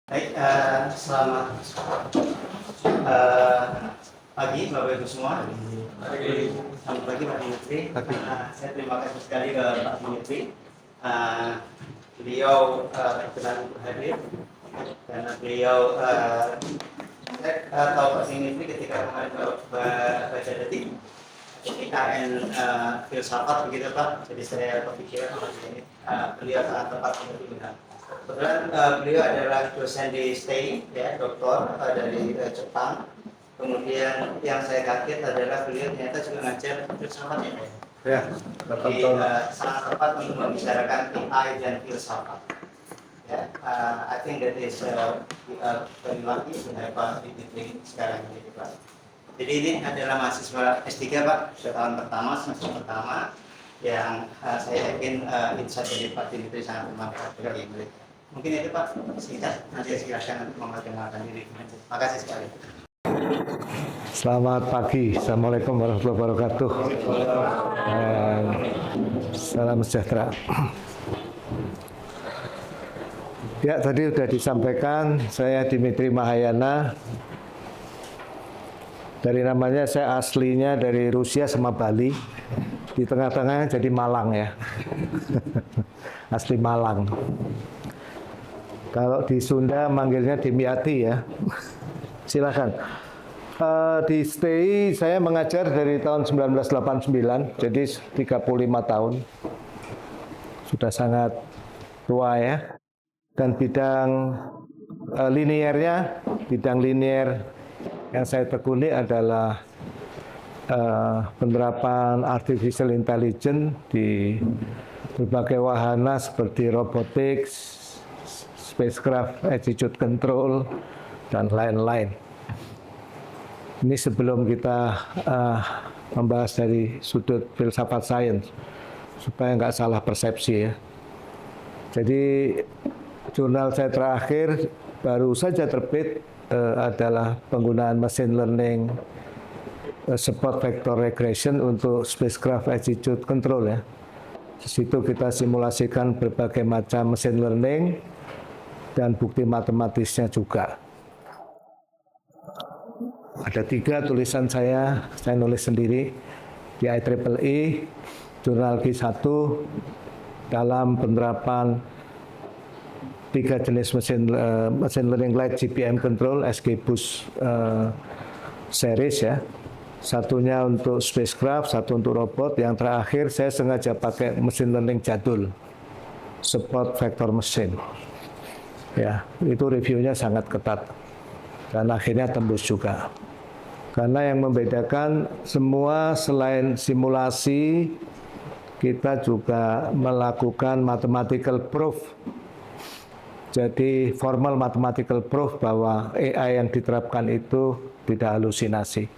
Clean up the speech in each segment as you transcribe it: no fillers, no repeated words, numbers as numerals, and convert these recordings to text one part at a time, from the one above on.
Baik, selamat eh, pagi Bapak Ibu semua. Selamat pagi Pak Dimitri. Saya terima kasih sekali ke Pak Dimitri. Beliau berkenan untuk hadir karena beliau saya tahu Pak Dimitri ketika kemarin baca detik IKN filsafat begitu Pak. Jadi saya berpikir beliau sangat tepat untuk digunakan. Kebetulan beliau adalah dosen di STI, ya, doktor dari Jepang. Kemudian yang saya kaget adalah beliau ternyata juga ngajar filsafat ya. Ya, Jadi sangat tepat untuk membicarakan AI dan filsafat. Ya, I think that is very lucky to have Pak Dimitri sekarang ini Pak. Jadi ini adalah mahasiswa S3 Pak, tahun pertama, semester pertama, yang saya yakin insight dari Pak Dimitri sangat bermanfaat bagi mereka. Mungkin itu Pak, singkat, nanti silakan untuk memperkenalkan diri. Terima kasih sekali. Selamat pagi, Assalamualaikum warahmatullahi wabarakatuh. Salam sejahtera. Ya, tadi sudah disampaikan, saya Dimitri Mahayana. Dari namanya saya aslinya dari Rusia sama Bali. Di tengah-tengahnya jadi Malang ya. Asli Malang. Kalau di Sunda manggilnya Dimyati ya. Silakan. Di STI saya mengajar dari tahun 1989, jadi 35 tahun. Sudah sangat tua ya. Dan bidang bidang linier yang saya tekuni adalah penerapan artificial intelligence di berbagai wahana seperti robotics, spacecraft attitude control, dan lain-lain. Ini sebelum kita membahas dari sudut filsafat sains, supaya nggak salah persepsi ya. Jadi jurnal saya terakhir baru saja terbit adalah penggunaan machine learning support vector regression untuk spacecraft attitude control ya. Di situ kita simulasikan berbagai macam machine learning dan bukti matematisnya juga. Ada 3 tulisan saya nulis sendiri di IEEE, jurnal Q1 dalam penerapan 3 jenis machine learning light GPM control XGBoost series ya. Satunya untuk spacecraft, satu untuk robot. Yang terakhir saya sengaja pakai machine learning jadul, support vector machine. Ya, itu reviewnya sangat ketat dan akhirnya tembus juga. Karena yang membedakan semua selain simulasi, kita juga melakukan mathematical proof. Jadi formal mathematical proof bahwa AI yang diterapkan itu tidak halusinasi.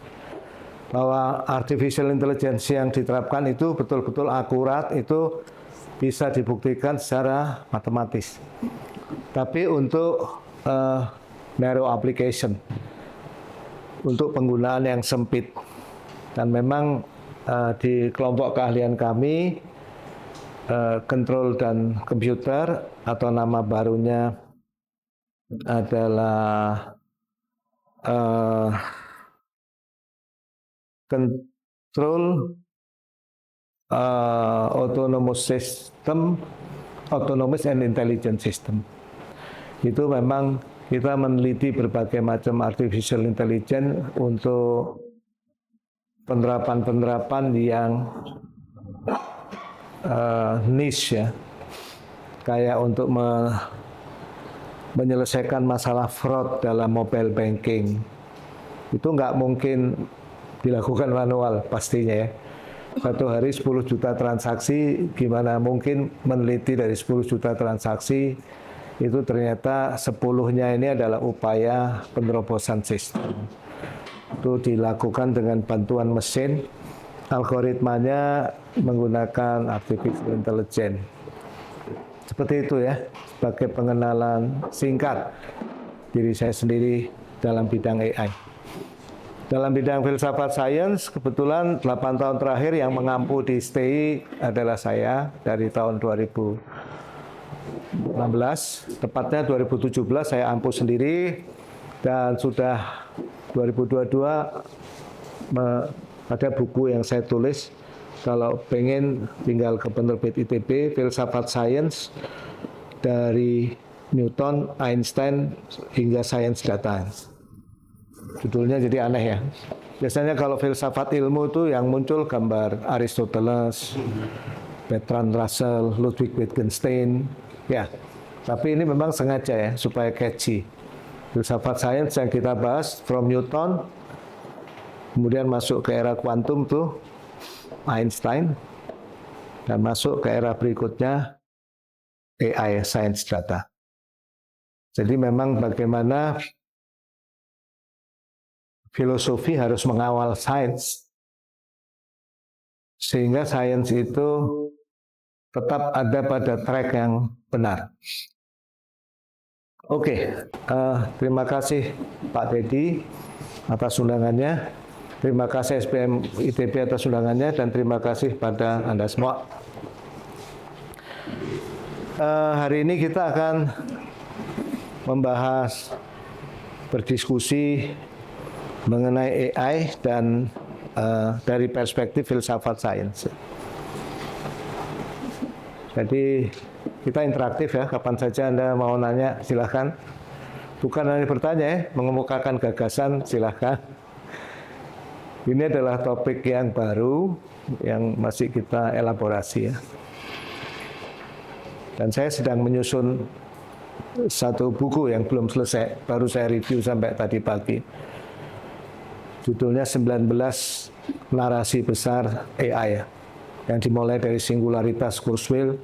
Bahwa artificial intelligence yang diterapkan itu betul-betul akurat, itu bisa dibuktikan secara matematis. Tapi untuk narrow application, untuk penggunaan yang sempit. Dan memang di kelompok keahlian kami, kontrol dan komputer, atau nama barunya adalah control autonomous system, autonomous and intelligent system. Itu memang kita meneliti berbagai macam artificial intelligence untuk penerapan-penerapan yang niche ya, kayak untuk menyelesaikan masalah fraud dalam mobile banking. Itu nggak mungkin dilakukan manual pastinya ya. Satu hari 10 juta transaksi, gimana mungkin meneliti dari 10 juta transaksi itu ternyata 10-nya ini adalah upaya penerobosan sistem. Itu dilakukan dengan bantuan mesin, algoritmanya menggunakan artificial intelligence. Seperti itu ya, sebagai pengenalan singkat diri saya sendiri dalam bidang AI. Dalam bidang filsafat sains, kebetulan 8 tahun terakhir yang mengampu di STI adalah saya dari tahun 2012 tepatnya 2017 saya ampuh sendiri, dan sudah 2022 ada buku yang saya tulis. Kalau pengen tinggal ke penerbit ITB, Filsafat Sains dari Newton, Einstein hingga Sains Data. Judulnya jadi aneh ya. Biasanya kalau filsafat ilmu itu yang muncul gambar Aristoteles, Bertrand Russell, Ludwig Wittgenstein, ya. Tapi ini memang sengaja ya supaya catchy. Filsafat sains yang kita bahas from Newton, kemudian masuk ke era kuantum tuh Einstein, dan masuk ke era berikutnya AI, Science Data. Jadi memang bagaimana filosofi harus mengawal sains, sehingga sains itu tetap ada pada track yang benar. Oke, terima kasih Pak Dedi atas undangannya. Terima kasih SPM ITB atas undangannya, dan terima kasih pada Anda semua. Hari ini kita akan membahas, berdiskusi mengenai AI dan dari perspektif filsafat sains. Jadi kita interaktif ya, kapan saja Anda mau nanya silahkan. Bukan hanya bertanya ya, mengemukakan gagasan silahkan. Ini adalah topik yang baru, yang masih kita elaborasi ya. Dan saya sedang menyusun satu buku yang belum selesai, baru saya review sampai tadi pagi. Judulnya 19 narasi besar AI ya, yang dimulai dari singularitas Kurzweil,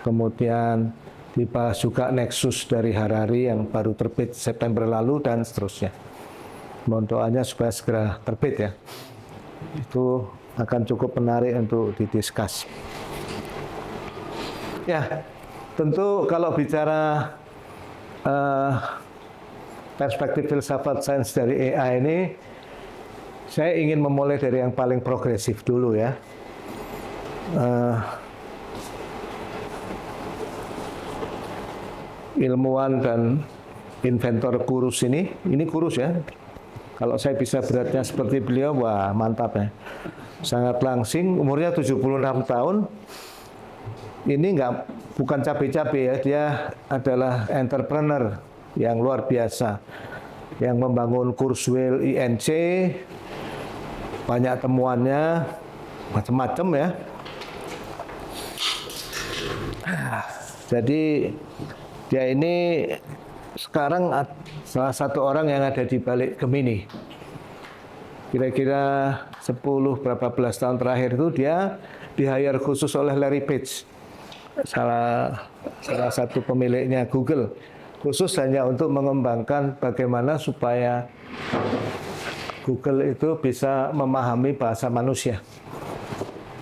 kemudian dibahas juga Nexus dari Harari yang baru terbit September lalu, dan seterusnya. Mohon doanya supaya segera terbit ya. Itu akan cukup menarik untuk didiskus. Ya, tentu kalau bicara perspektif filsafat sains dari AI ini, saya ingin memulai dari yang paling progresif dulu ya. Ilmuwan dan inventor kurus ini kurus ya. Kalau saya bisa beratnya seperti beliau, wah mantap ya. Sangat langsing, umurnya 76 tahun. Ini bukan cabe-cabe ya, dia adalah entrepreneur yang luar biasa. Yang membangun Kurzweil INC, banyak temuannya, macam-macam ya. Jadi dia ini sekarang salah satu orang yang ada di balik Gemini. Kira-kira 10 berapa belas tahun terakhir itu dia di-hire khusus oleh Larry Page, salah satu pemiliknya Google, khusus hanya untuk mengembangkan bagaimana supaya Google itu bisa memahami bahasa manusia.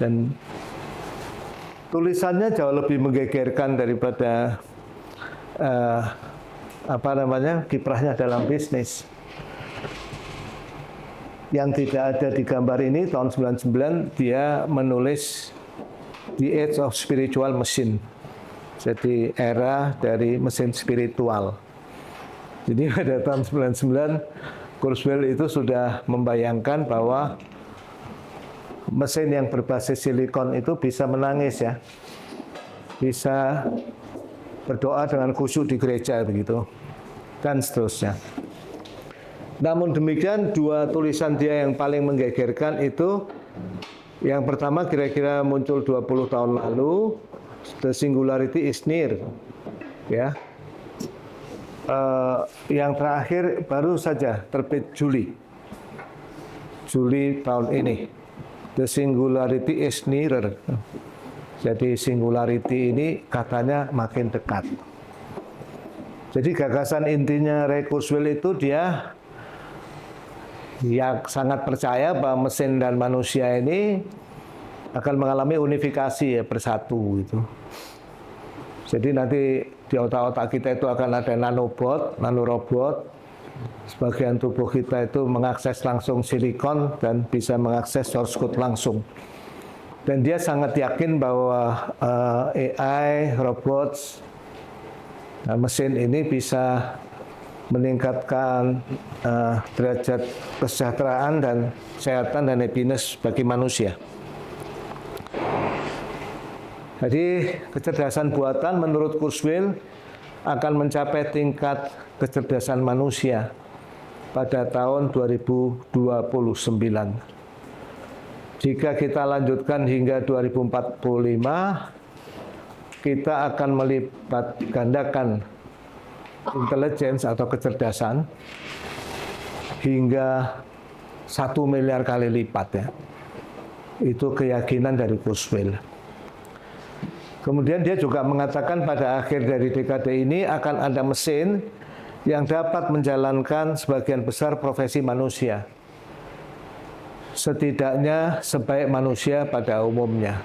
Dan tulisannya jauh lebih menggegerkan daripada kiprahnya dalam bisnis. Yang tidak ada di gambar ini, tahun 99 dia menulis The Age of Spiritual Machine. Jadi era dari mesin spiritual. Jadi pada tahun 99 Kurzweil itu sudah membayangkan bahwa mesin yang berbasis silikon itu bisa menangis ya. Bisa berdoa dengan khusyuk di gereja begitu, dan seterusnya. Namun demikian, dua tulisan dia yang paling menggegerkan itu, yang pertama kira-kira muncul 20 tahun lalu, The Singularity is Near, ya. Yang terakhir baru saja terbit Juli tahun ini, The Singularity is Nearer. Jadi singularity ini katanya makin dekat. Jadi gagasan intinya Ray Kurzweil itu dia yang sangat percaya bahwa mesin dan manusia ini akan mengalami unifikasi ya, bersatu gitu. Jadi nanti di otak-otak kita itu akan ada nanobot, nanorobot. Sebagian tubuh kita itu mengakses langsung silikon dan bisa mengakses source code langsung. Dan dia sangat yakin bahwa AI, robots, mesin ini bisa meningkatkan derajat kesejahteraan dan kesehatan dan happiness bagi manusia. Jadi kecerdasan buatan menurut Kurzweil akan mencapai tingkat kecerdasan manusia pada tahun 2029. Jika kita lanjutkan hingga 2045, kita akan melipat gandakan intelligence atau kecerdasan hingga 1 miliar kali lipat ya. Itu keyakinan dari Kurzweil. Kemudian dia juga mengatakan pada akhir dari dekade ini akan ada mesin yang dapat menjalankan sebagian besar profesi manusia. Setidaknya sebaik manusia pada umumnya.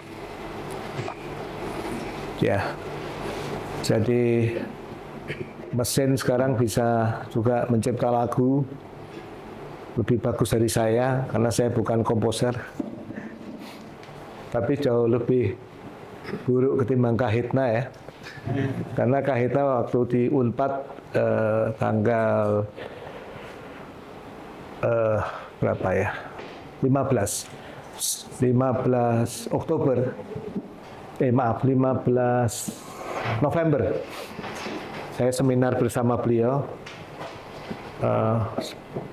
Ya. Jadi mesin sekarang bisa juga mencipta lagu lebih bagus dari saya karena saya bukan komposer. Tapi jauh lebih buruk ketimbang Kahitna ya. Karena Kahitna waktu di Unpad tanggal berapa ya? 15 Oktober. 15 November. Saya seminar bersama beliau.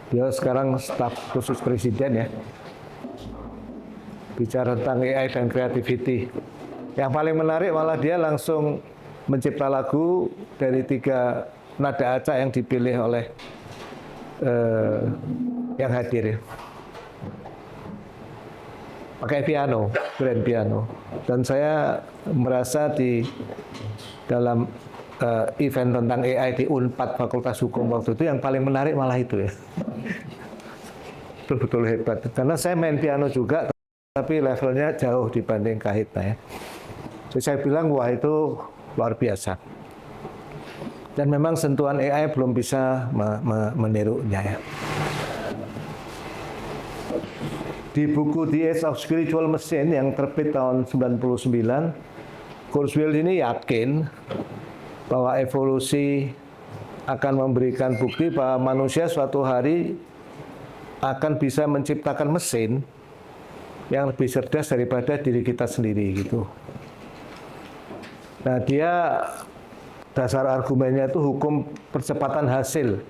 Beliau sekarang staf khusus presiden ya. Bicara tentang AI dan creativity. Yang paling menarik malah dia langsung mencipta lagu dari 3 nada acak yang dipilih oleh yang hadir. Pakai piano, grand piano. Dan saya merasa di dalam event tentang AI di Unpad Fakultas Hukum waktu itu yang paling menarik malah itu ya. Betul-betul hebat. Karena saya main piano juga, tapi levelnya jauh dibanding Kahitna ya. Jadi saya bilang wah itu luar biasa. Dan memang sentuhan AI belum bisa menirunya ya. Di buku The Age of Spiritual Machine yang terbit tahun 99, Kurzweil ini yakin bahwa evolusi akan memberikan bukti bahwa manusia suatu hari akan bisa menciptakan mesin yang lebih cerdas daripada diri kita sendiri gitu. Nah, dia dasar argumennya itu hukum percepatan hasil.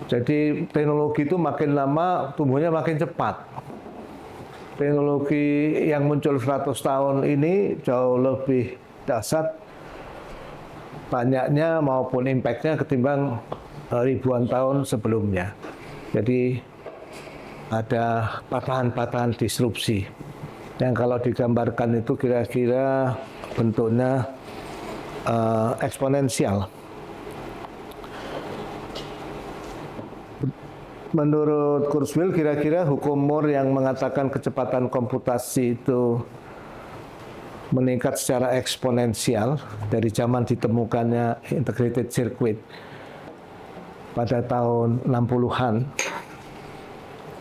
Jadi teknologi itu makin lama tumbuhnya makin cepat. Teknologi yang muncul 100 tahun ini jauh lebih dahsyat banyaknya maupun impact-nya ketimbang ribuan tahun sebelumnya. Jadi ada patahan-patahan disrupsi yang kalau digambarkan itu kira-kira bentuknya eksponensial. Menurut Kurzweil, kira-kira hukum Moore yang mengatakan kecepatan komputasi itu meningkat secara eksponensial dari zaman ditemukannya integrated circuit pada tahun 60-an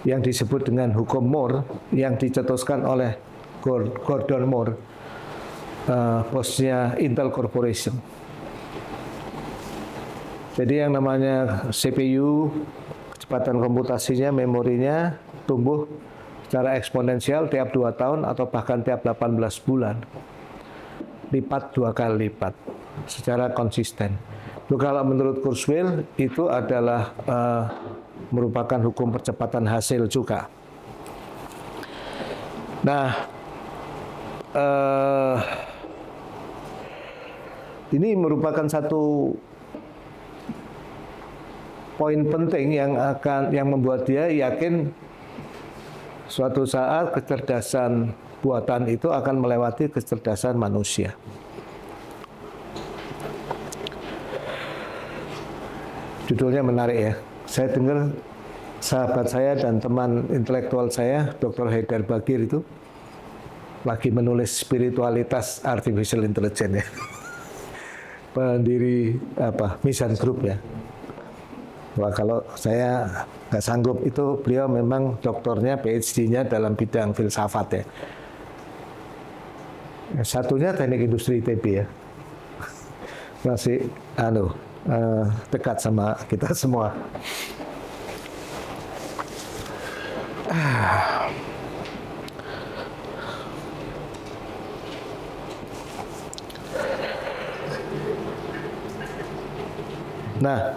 yang disebut dengan hukum Moore yang dicetuskan oleh Gordon Moore, bosnya Intel Corporation. Jadi yang namanya CPU, kecepatan komputasinya, memorinya tumbuh secara eksponensial tiap 2 tahun atau bahkan tiap 18 bulan. Lipat 2 kali lipat secara konsisten. Itu kalau menurut Kurzweil itu adalah merupakan hukum percepatan hasil juga. Nah, ini merupakan satu poin penting yang membuat dia yakin suatu saat kecerdasan buatan itu akan melewati kecerdasan manusia. Judulnya menarik ya. Saya dengar sahabat saya dan teman intelektual saya, Dr. Haidar Bagir itu lagi menulis spiritualitas artificial intelligence ya. Pendiri Mission Group ya. Wah, kalau saya nggak sanggup, itu beliau memang doktornya PhD-nya dalam bidang filsafat ya. Satunya teknik industri ITB ya. Masih dekat sama kita semua. Nah,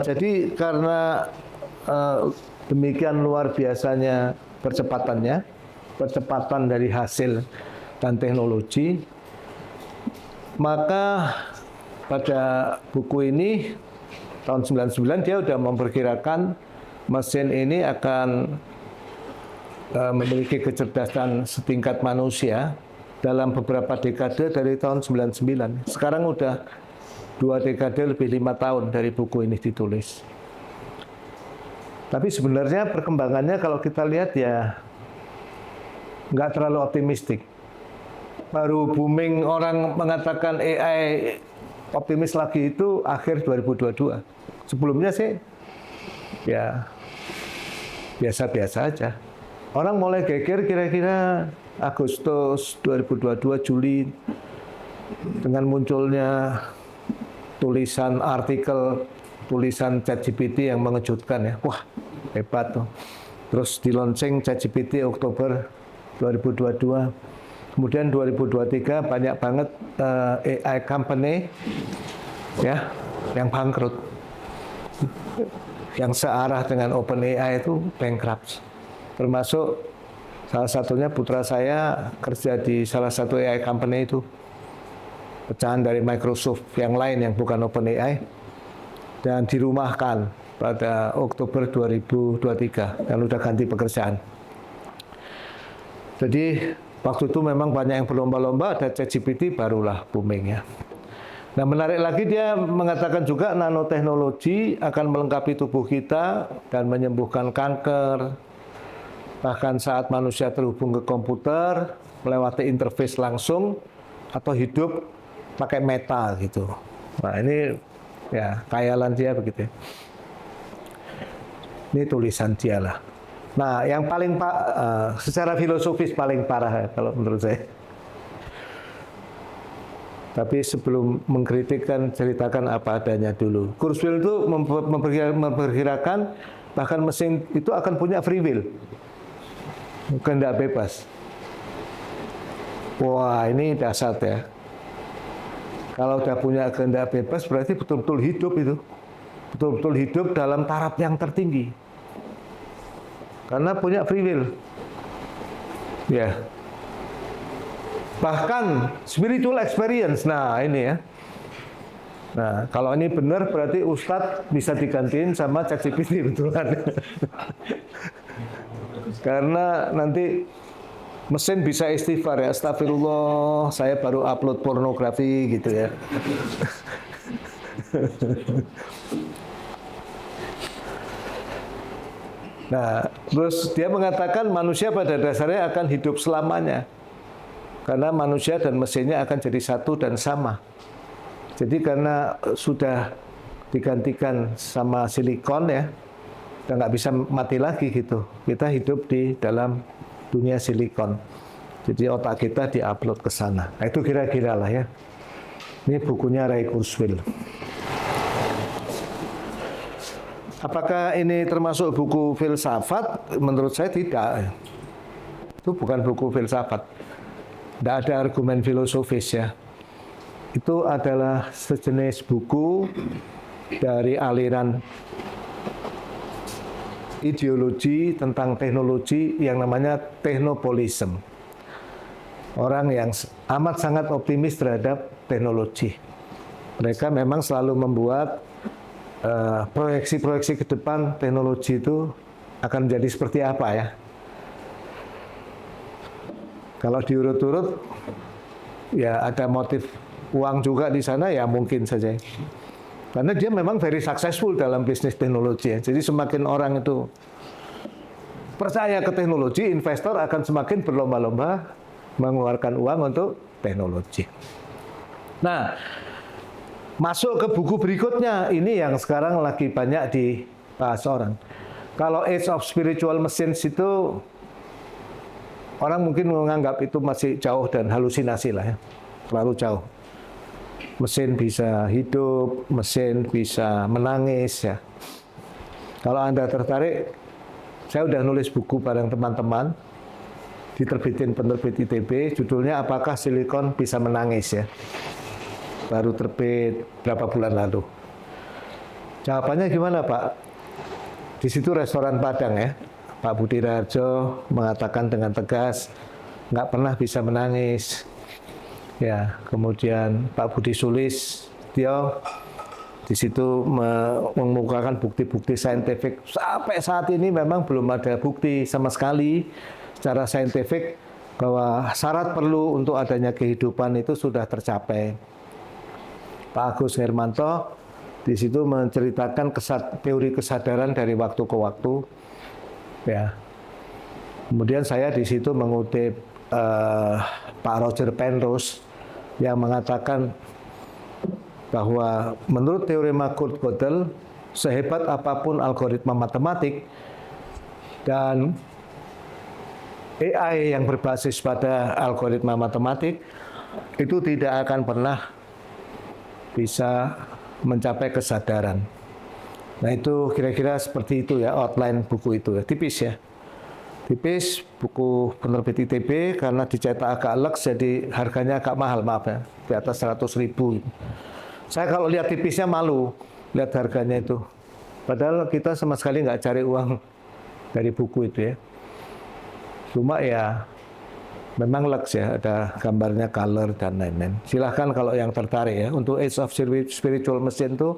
jadi karena demikian luar biasanya percepatan dari hasil dan teknologi, maka pada buku ini tahun 99 dia sudah memperkirakan mesin ini akan memiliki kecerdasan setingkat manusia dalam beberapa dekade dari tahun 99. Sekarang udah 2 dekade lebih 5 tahun dari buku ini ditulis. Tapi sebenarnya perkembangannya kalau kita lihat ya nggak terlalu optimistik. Baru booming orang mengatakan AI optimis lagi itu akhir 2022. Sebelumnya sih ya biasa-biasa aja. Orang mulai geger kira-kira Agustus 2022, Juli, dengan munculnya tulisan artikel, tulisan ChatGPT yang mengejutkan ya. Wah, hebat tuh. Terus di launching ChatGPT Oktober 2022. Kemudian 2023 banyak banget AI company ya yang bangkrut. Yang searah dengan OpenAI itu bankrupt. Termasuk salah satunya putra saya kerja di salah satu AI company itu. Pecahan dari Microsoft yang lain yang bukan OpenAI. Dan dirumahkan pada Oktober 2023 dan udah ganti pekerjaan. Jadi waktu itu memang banyak yang berlomba-lomba, ada ChatGPT barulah booming ya. Nah, menarik lagi dia mengatakan juga nanoteknologi akan melengkapi tubuh kita dan menyembuhkan kanker. Bahkan saat manusia terhubung ke komputer, melewati interface langsung atau hidup pakai meta gitu. Nah, ini ya khayalan dia begitu ya. Ini tulisan dia lah. Nah, yang paling secara filosofis paling parah ya, kalau menurut saya. Tapi sebelum mengkritik kan ceritakan apa adanya dulu. Kurzweil itu memperkirakan bahkan mesin itu akan punya free will, kehendak bebas. Wah, ini dahsyat ya. Kalau udah punya kehendak bebas berarti betul-betul hidup itu. Betul-betul hidup dalam taraf yang tertinggi. Karena punya free will. Ya. Bahkan spiritual experience. Nah, ini ya. Nah, kalau ini benar berarti Ustadz bisa digantiin sama ChatGPT betulan. Karena nanti mesin bisa istighfar ya, astagfirullah, saya baru upload pornografi gitu ya. Nah, terus dia mengatakan manusia pada dasarnya akan hidup selamanya. Karena manusia dan mesinnya akan jadi satu dan sama. Jadi karena sudah digantikan sama silikon ya, udah nggak bisa mati lagi gitu. Kita hidup di dalam dunia silikon. Jadi otak kita diupload ke sana. Nah, itu kira-kira lah ya. Ini bukunya Ray Kurzweil. Apakah ini termasuk buku filsafat? Menurut saya tidak. Itu bukan buku filsafat. Tidak ada argumen filosofis ya. Itu adalah sejenis buku dari aliran ideologi tentang teknologi yang namanya teknopolisme. Orang yang amat sangat optimis terhadap teknologi. Mereka memang selalu membuat proyeksi-proyeksi ke depan teknologi itu akan menjadi seperti apa ya. Kalau diurut-urut, ya ada motif uang juga di sana, ya mungkin saja. Karena dia memang very successful dalam bisnis teknologi. Ya. Jadi semakin orang itu percaya ke teknologi, investor akan semakin berlomba-lomba mengeluarkan uang untuk teknologi. Nah, masuk ke buku berikutnya, ini yang sekarang lagi banyak dibahas orang. Kalau Age of Spiritual Machines itu orang mungkin menganggap itu masih jauh dan halusinasi lah ya, terlalu jauh. Mesin bisa hidup, mesin bisa menangis ya. Kalau Anda tertarik, saya udah nulis buku bareng teman-teman, diterbitin penerbit ITB, judulnya Apakah Silikon Bisa Menangis ya. Baru terbit berapa bulan lalu. Jawabannya gimana Pak? Di situ restoran Padang ya, Pak Budi Raharjo mengatakan dengan tegas, nggak pernah bisa menangis. Ya, kemudian Pak Budi Sulis, dia di situ mengemukakan bukti-bukti saintifik. Sampai saat ini memang belum ada bukti sama sekali secara saintifik bahwa syarat perlu untuk adanya kehidupan itu sudah tercapai. Pak Agus Hermanto di situ menceritakan teori kesadaran dari waktu ke waktu. Ya. Kemudian saya di situ mengutip Pak Roger Penrose yang mengatakan bahwa menurut teorema Kurt Gödel, sehebat apapun algoritma matematik dan AI yang berbasis pada algoritma matematik itu tidak akan pernah bisa mencapai kesadaran. Nah itu kira-kira seperti itu ya outline buku itu ya, tipis ya. Tipis, buku penerbit ITB karena dicetak agak leks jadi harganya agak mahal, maaf ya, di atas 100.000. Saya kalau lihat tipisnya malu, lihat harganya itu. Padahal kita sama sekali nggak cari uang dari buku itu ya. Cuma ya memang leks ya, ada gambarnya, color dan lain-lain. Silahkan kalau yang tertarik ya. Untuk Age of Spiritual Machine itu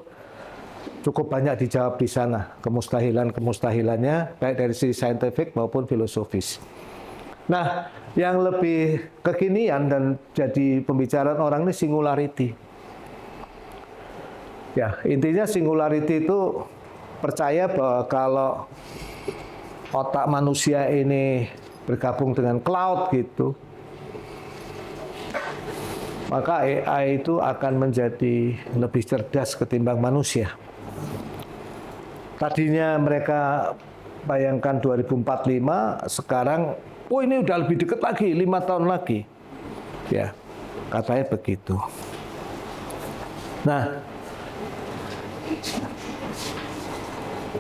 cukup banyak dijawab di sana, kemustahilannya baik dari sisi saintifik maupun filosofis. Nah, yang lebih kekinian dan jadi pembicaraan orang ini singularity. Ya, intinya singularity itu percaya bahwa kalau otak manusia ini bergabung dengan cloud gitu, maka AI itu akan menjadi lebih cerdas ketimbang manusia. Tadinya mereka bayangkan 2045, sekarang oh ini udah lebih dekat lagi, 5 tahun lagi. Ya, katanya begitu. Nah,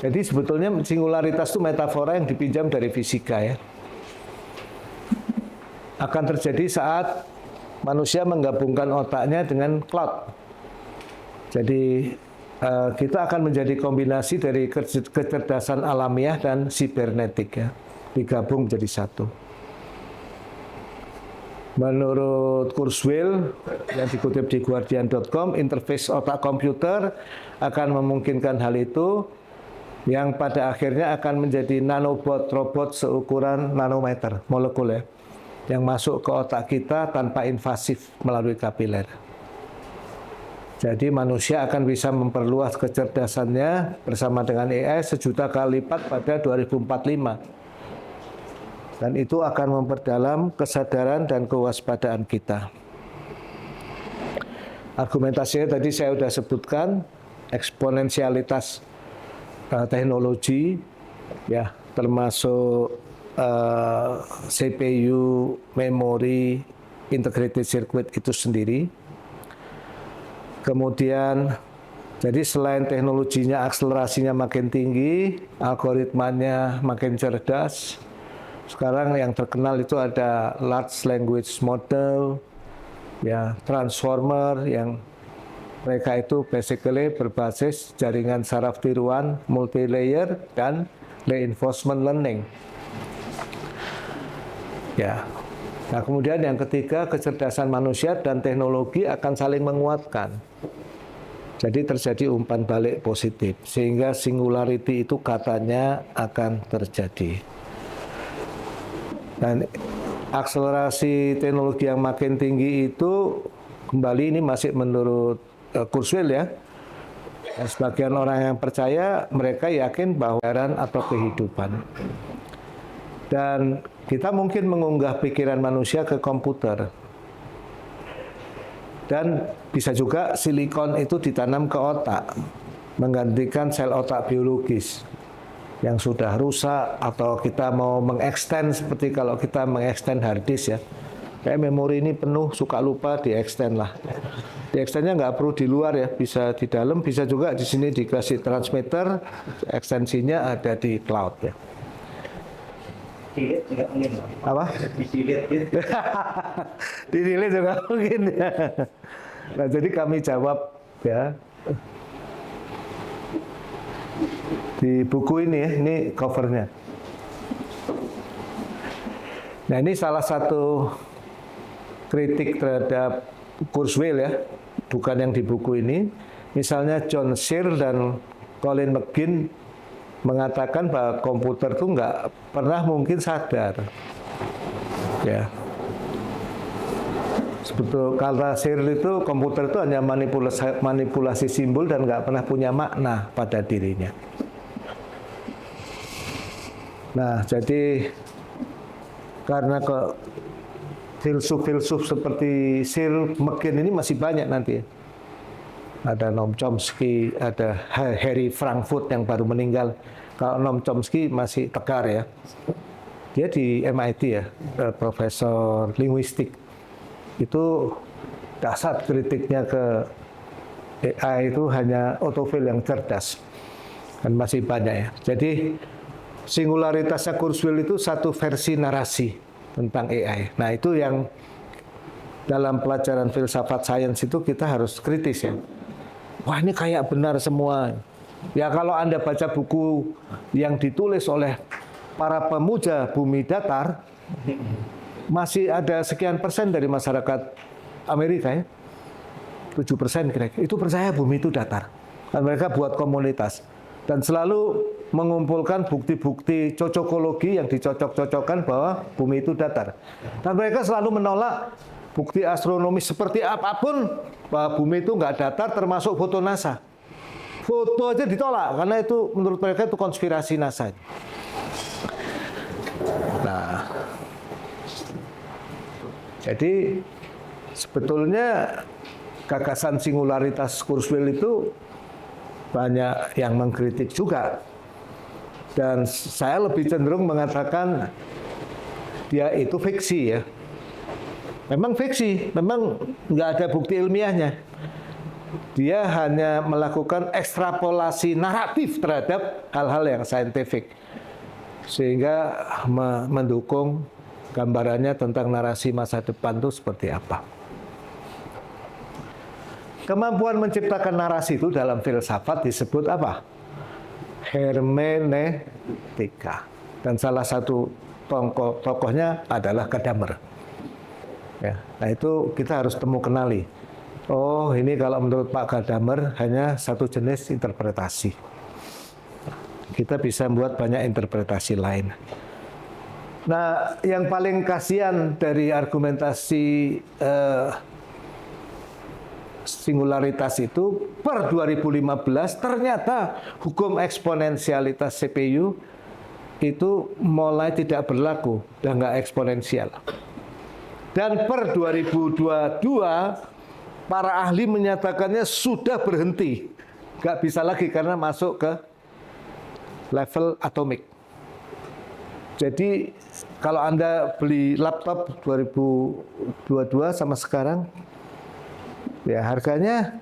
jadi sebetulnya singularitas itu metafora yang dipinjam dari fisika ya. Akan terjadi saat manusia menggabungkan otaknya dengan cloud. Jadi kita akan menjadi kombinasi dari kecerdasan alamiah dan sibernetik ya, digabung menjadi satu. Menurut Kurzweil yang dikutip di Guardian.com, interface otak komputer akan memungkinkan hal itu, yang pada akhirnya akan menjadi nanobot, robot seukuran nanometer, molekul ya, yang masuk ke otak kita tanpa invasif melalui kapiler. Jadi manusia akan bisa memperluas kecerdasannya bersama dengan AI 1.000.000 kali lipat pada 2045. Dan itu akan memperdalam kesadaran dan kewaspadaan kita. Argumentasinya tadi saya sudah sebutkan, eksponensialitas teknologi, ya termasuk CPU, memori, integrated circuit itu sendiri. Kemudian, jadi selain teknologinya, akselerasinya makin tinggi, algoritmanya makin cerdas. Sekarang yang terkenal itu ada large language model, ya transformer, yang mereka itu basically berbasis jaringan saraf tiruan, multi-layer, dan reinforcement learning. Ya. Nah, kemudian yang ketiga, kecerdasan manusia dan teknologi akan saling menguatkan. Jadi terjadi umpan balik positif, sehingga singularity itu katanya akan terjadi. Dan akselerasi teknologi yang makin tinggi itu, kembali ini masih menurut Kurzweil ya, dan sebagian orang yang percaya, mereka yakin bahwa kebenaran atau kehidupan. Dan kita mungkin mengunggah pikiran manusia ke komputer. Dan bisa juga silikon itu ditanam ke otak, menggantikan sel otak biologis. yang sudah rusak, atau kita mau mengextend seperti kalau kita mengextend hard disk ya. Kayak memori ini penuh, suka lupa, di-extend lah. Di-extendnya nggak perlu di luar ya, bisa di dalam, bisa juga di sini dikasih transmitter, ekstensinya ada di cloud ya. Delete juga mungkin. Apa? Di-delete gitu. Di-delete juga mungkin ya. Nah, jadi kami jawab ya. Di buku ini ya, ini covernya. Nah, ini salah satu kritik terhadap Kurzweil ya, bukan yang di buku ini. Misalnya John Searle dan Colin McGinn mengatakan bahwa komputer itu nggak pernah mungkin sadar. Ya. Sebetulnya kata Searle itu komputer itu hanya manipulasi simbol dan nggak pernah punya makna pada dirinya. Nah, jadi karena filsuf-filsuf seperti Searle, McGinn ini masih banyak nanti. Ada Noam Chomsky, ada Harry Frankfurt yang baru meninggal. Kalau Noam Chomsky masih tegar ya. Dia di MIT ya, profesor linguistik. Itu dasar kritiknya ke AI itu hanya autofill yang cerdas. Dan masih banyak ya. Jadi singularitasnya Kurzweil itu satu versi narasi tentang AI. Nah, itu yang dalam pelajaran filsafat sains itu kita harus kritis ya. Wah, ini kayak benar semua. Ya, kalau Anda baca buku yang ditulis oleh para pemuja bumi datar, masih ada sekian persen dari masyarakat Amerika ya, 7% kira-kira, itu percaya bumi itu datar. Dan mereka buat komunitas. Dan selalu mengumpulkan bukti-bukti cocokologi yang dicocok-cocokkan bahwa bumi itu datar. Dan mereka selalu menolak bukti astronomis seperti apapun bahwa bumi itu nggak datar, termasuk foto NASA. Foto aja ditolak, karena itu menurut mereka itu konspirasi NASA. Nah, jadi sebetulnya gagasan singularitas Kurzweil itu banyak yang mengkritik juga. Dan saya lebih cenderung mengatakan dia itu fiksi ya. Memang fiksi, memang nggak ada bukti ilmiahnya. Dia hanya melakukan ekstrapolasi naratif terhadap hal-hal yang saintifik. Sehingga mendukung gambarannya tentang narasi masa depan itu seperti apa. Kemampuan menciptakan narasi itu dalam filsafat disebut apa? Hermeneutika. Dan salah satu tokohnya adalah Gadamer. Ya, nah itu kita harus kenali. Oh, ini kalau menurut Pak Gadamer hanya satu jenis interpretasi. Kita bisa membuat banyak interpretasi lain. Nah, yang paling kasihan dari argumentasi singularitas itu per 2015 ternyata hukum eksponensialitas CPU itu mulai tidak berlaku dan nggak eksponensial. Dan per 2022 para ahli menyatakannya sudah berhenti, nggak bisa lagi karena masuk ke level atomik. Jadi kalau Anda beli laptop 2022 sama sekarang, ya harganya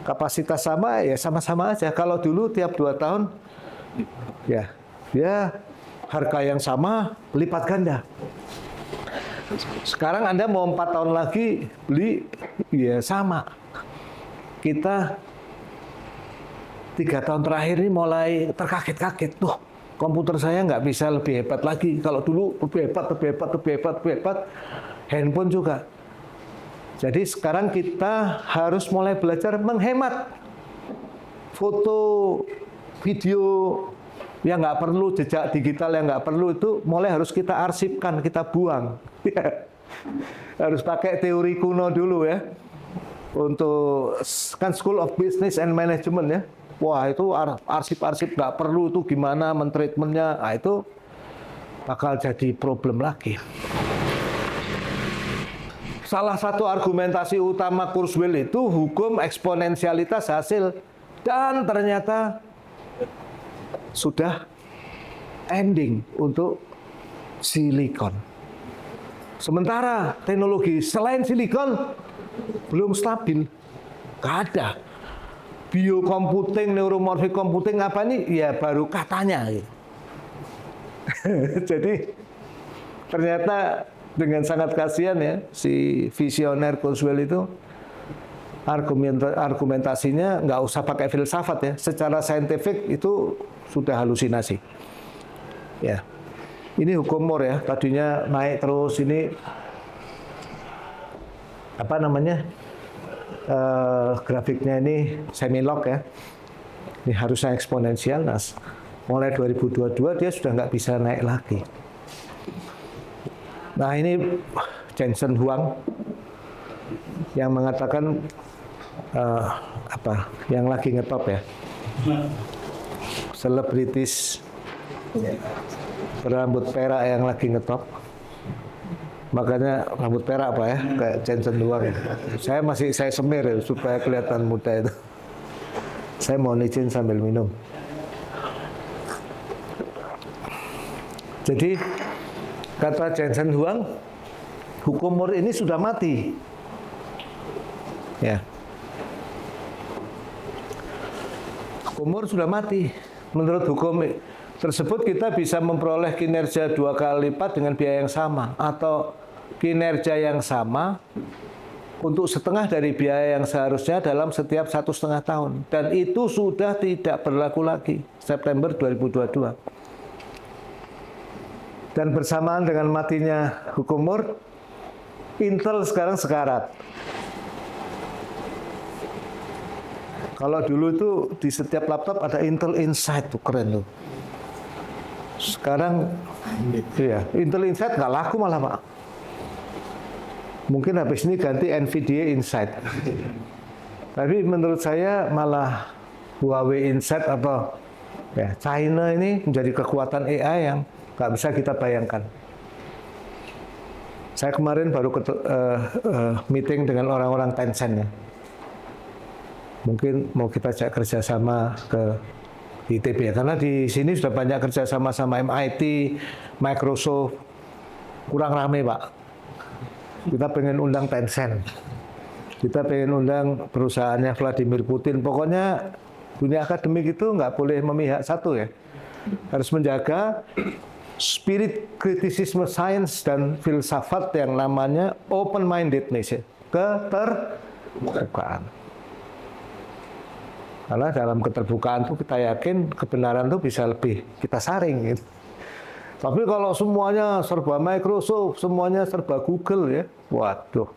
kapasitas sama, ya sama-sama aja. Kalau dulu tiap 2 tahun, ya harga yang sama lipat ganda. Sekarang Anda mau 4 tahun lagi beli, ya sama. Kita 3 tahun terakhir ini mulai terkaget-kaget. Tuh, komputer saya nggak bisa lebih hebat lagi. Kalau dulu lebih hebat. Handphone juga. Jadi sekarang kita harus mulai belajar menghemat. Foto, video yang nggak perlu, jejak digital yang nggak perlu itu mulai harus kita arsipkan, kita buang. Harus pakai teori kuno dulu ya. Untuk kan School of Business and Management ya. Wah, itu arsip-arsip nggak perlu, itu gimana mentreatmentnya. Nah, itu bakal jadi problem lagi. Salah satu argumentasi utama Kurzweil itu hukum eksponensialitas hasil, dan ternyata sudah ending untuk silikon. Sementara teknologi selain silikon belum stabil, nggak ada. Biocomputing, neuromorphic computing apa nih? Ya baru katanya. Gitu. Jadi ternyata dengan sangat kasihan ya si visioner Kurzweil itu argumentasinya nggak usah pakai filsafat ya, secara saintifik itu sudah halusinasi. Ya, ini hukum Moore ya, tadinya naik terus, ini apa namanya grafiknya ini semi-log ya, ini harusnya eksponensial. Nah, mulai 2022 dia sudah nggak bisa naik lagi. Nah ini Jensen Huang yang mengatakan yang lagi ngetop ya, selebritis berambut perak yang lagi ngetop. Makanya rambut perak apa ya, kayak Jensen Huang. Saya semir ya, supaya kelihatan muda itu. Saya mau izin sambil minum. Jadi kata Jensen Huang, hukum Moore ini sudah mati. Ya. Hukum Moore sudah mati. Menurut hukum tersebut kita bisa memperoleh kinerja 2 kali lipat dengan biaya yang sama, atau kinerja yang sama untuk setengah dari biaya yang seharusnya dalam setiap 1,5 tahun. Dan itu sudah tidak berlaku lagi September 2022. Dan bersamaan dengan matinya hukum Moore, Intel sekarang sekarat. Kalau dulu itu di setiap laptop ada Intel Inside, tuh keren tuh. Sekarang iya, Intel Inside nggak laku malah Pak. Mungkin habis ini ganti NVIDIA Inside. Tapi menurut saya malah Huawei Inside atau ya, China ini menjadi kekuatan AI yang nggak bisa kita bayangkan. Saya kemarin baru meeting dengan orang-orang Tencent ya. Mungkin mau kita ajak kerjasama ke ITB ya, karena di sini sudah banyak kerjasama sama MIT, Microsoft, kurang rame Pak. Kita pengen undang Tencent, kita pengen undang perusahaannya Vladimir Putin. Pokoknya dunia akademik itu nggak boleh memihak satu ya, harus menjaga spirit kritisisme sains dan filsafat yang namanya open-mindedness ya, keterbukaan. Karena dalam keterbukaan itu kita yakin kebenaran itu bisa lebih kita saring gitu. Tapi kalau semuanya serba Microsoft, semuanya serba Google ya, waduh,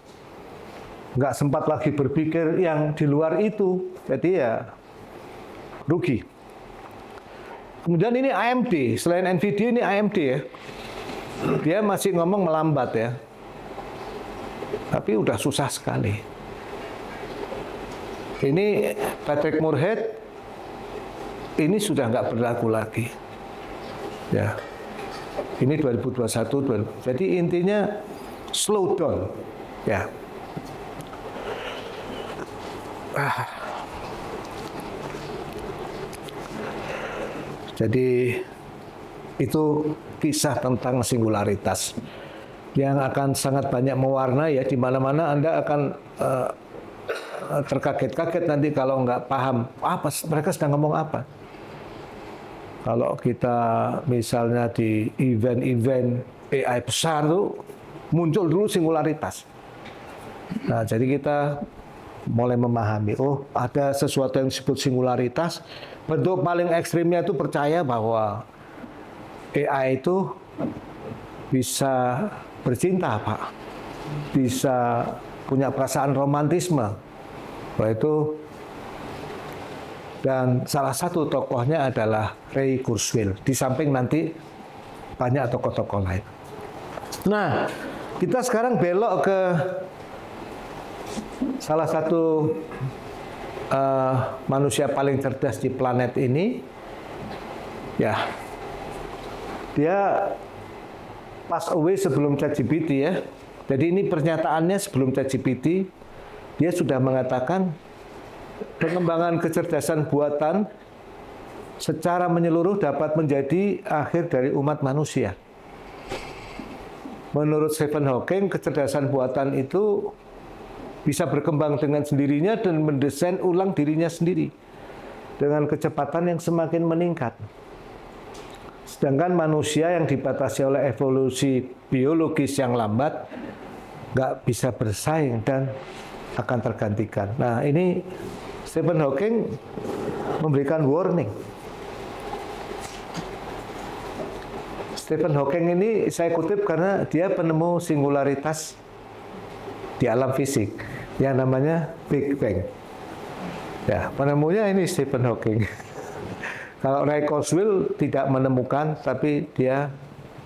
nggak sempat lagi berpikir yang di luar itu, jadi ya rugi. Kemudian ini AMD, selain NVIDIA ini AMD ya, dia masih ngomong melambat ya, tapi udah susah sekali. Ini Patrick Moorhead, ini sudah nggak berlaku lagi. Ya, ini 2021, jadi intinya slow down. Ya. Jadi itu kisah tentang singularitas yang akan sangat banyak mewarnai ya, di mana-mana Anda akan terkaget-kaget nanti kalau nggak paham apa mereka sedang ngomong apa. Kalau kita misalnya di event-event AI besar tuh muncul dulu singularitas. Nah, jadi kita mulai memahami, oh ada sesuatu yang disebut singularitas. Bentuk paling ekstrimnya itu percaya bahwa AI itu bisa bercinta, Pak. Bisa punya perasaan romantisme. Itu, dan salah satu tokohnya adalah Ray Kurzweil. Di samping nanti banyak tokoh-tokoh lain. Nah, kita sekarang belok ke salah satu manusia paling cerdas di planet ini, ya, dia pass away sebelum ChatGPT ya. Jadi ini pernyataannya sebelum ChatGPT, dia sudah mengatakan pengembangan kecerdasan buatan secara menyeluruh dapat menjadi akhir dari umat manusia. Menurut Stephen Hawking, kecerdasan buatan itu bisa berkembang dengan sendirinya dan mendesain ulang dirinya sendiri dengan kecepatan yang semakin meningkat. Sedangkan manusia yang dibatasi oleh evolusi biologis yang lambat nggak bisa bersaing dan akan tergantikan. Nah, ini Stephen Hawking memberikan warning. Stephen Hawking ini saya kutip karena dia penemu singularitas di alam fisik yang namanya Big Bang. Ya, penemunya ini Stephen Hawking. Kalau Ray Kurzweil tidak menemukan, tapi dia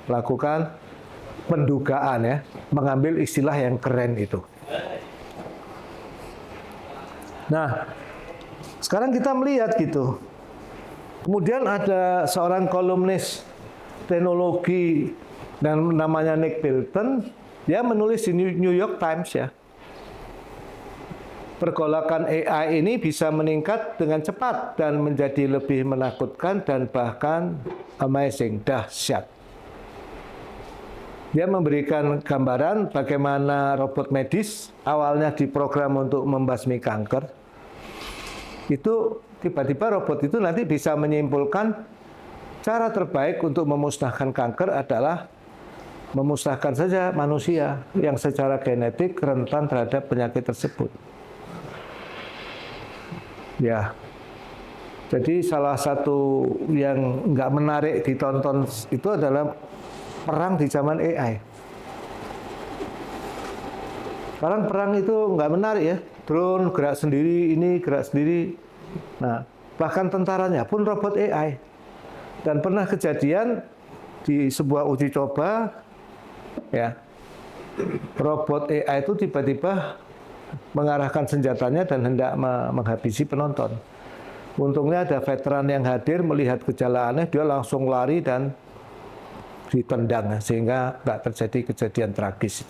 melakukan pendugaan ya, mengambil istilah yang keren itu. Nah, sekarang kita melihat gitu. Kemudian ada seorang kolumnis teknologi dan namanya Nick Bilton, dia menulis di New York Times ya. Pergolakan AI ini bisa meningkat dengan cepat dan menjadi lebih menakutkan dan bahkan amazing, dahsyat. Dia memberikan gambaran bagaimana robot medis awalnya diprogram untuk membasmi kanker. Itu tiba-tiba robot itu nanti bisa menyimpulkan cara terbaik untuk memusnahkan kanker adalah memusnahkan saja manusia yang secara genetik rentan terhadap penyakit tersebut. Ya, jadi salah satu yang nggak menarik ditonton itu adalah perang di zaman AI. Sekarang perang itu nggak menarik ya, drone gerak sendiri, ini gerak sendiri. Nah, bahkan tentaranya pun robot AI. Dan pernah kejadian di sebuah uji coba, ya, robot AI itu tiba-tiba mengarahkan senjatanya dan hendak menghabisi penonton. Untungnya ada veteran yang hadir melihat gejala aneh, dia langsung lari dan ditendang sehingga nggak terjadi kejadian tragis.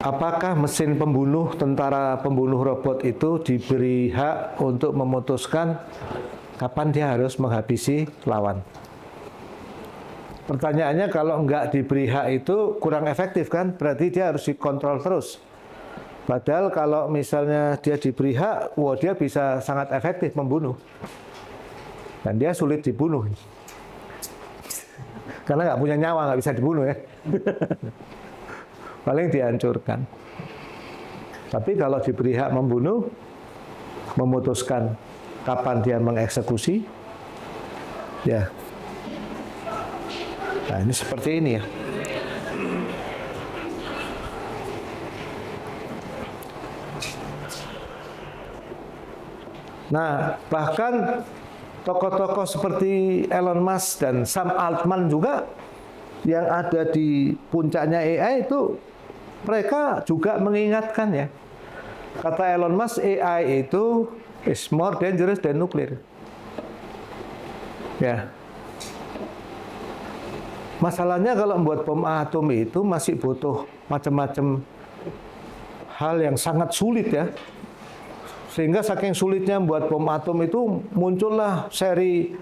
Apakah mesin pembunuh, tentara pembunuh robot itu diberi hak untuk memutuskan kapan dia harus menghabisi lawan? Pertanyaannya, kalau nggak diberi hak itu kurang efektif kan? Berarti dia harus dikontrol terus. Padahal kalau misalnya dia diberi hak, wah dia bisa sangat efektif membunuh. Dan dia sulit dibunuh. Karena nggak punya nyawa, nggak bisa dibunuh ya. Paling dihancurkan. Tapi kalau diberi hak membunuh, memutuskan kapan dia mengeksekusi, ya. Nah, ini seperti ini ya. Nah, bahkan tokoh-tokoh seperti Elon Musk dan Sam Altman juga yang ada di puncaknya AI itu, mereka juga mengingatkan ya. Kata Elon Musk, AI itu is more dangerous than nuclear. Ya. Masalahnya kalau membuat bom atom itu masih butuh macam-macam hal yang sangat sulit ya. Sehingga saking sulitnya membuat bom atom itu muncullah seri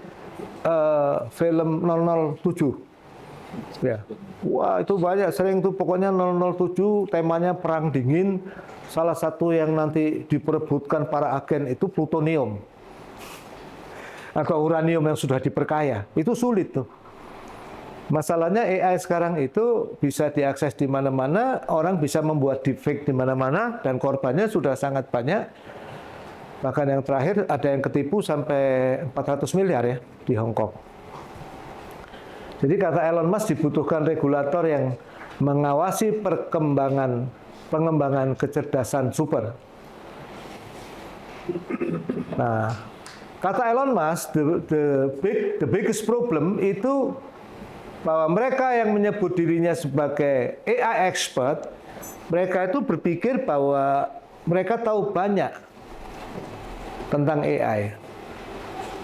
film 007. Ya. Wah, itu banyak, sering tuh pokoknya 007 temanya perang dingin. Salah satu yang nanti diperebutkan para agen itu plutonium atau uranium yang sudah diperkaya. Itu sulit tuh. Masalahnya AI sekarang itu bisa diakses di mana-mana, orang bisa membuat deepfake di mana-mana dan korbannya sudah sangat banyak. Bahkan yang terakhir ada yang ketipu sampai 400 miliar ya di Hong Kong. Jadi kata Elon Musk, dibutuhkan regulator yang mengawasi pengembangan kecerdasan super. Nah, kata Elon Musk, the biggest problem itu bahwa mereka yang menyebut dirinya sebagai AI expert, mereka itu berpikir bahwa mereka tahu banyak tentang AI.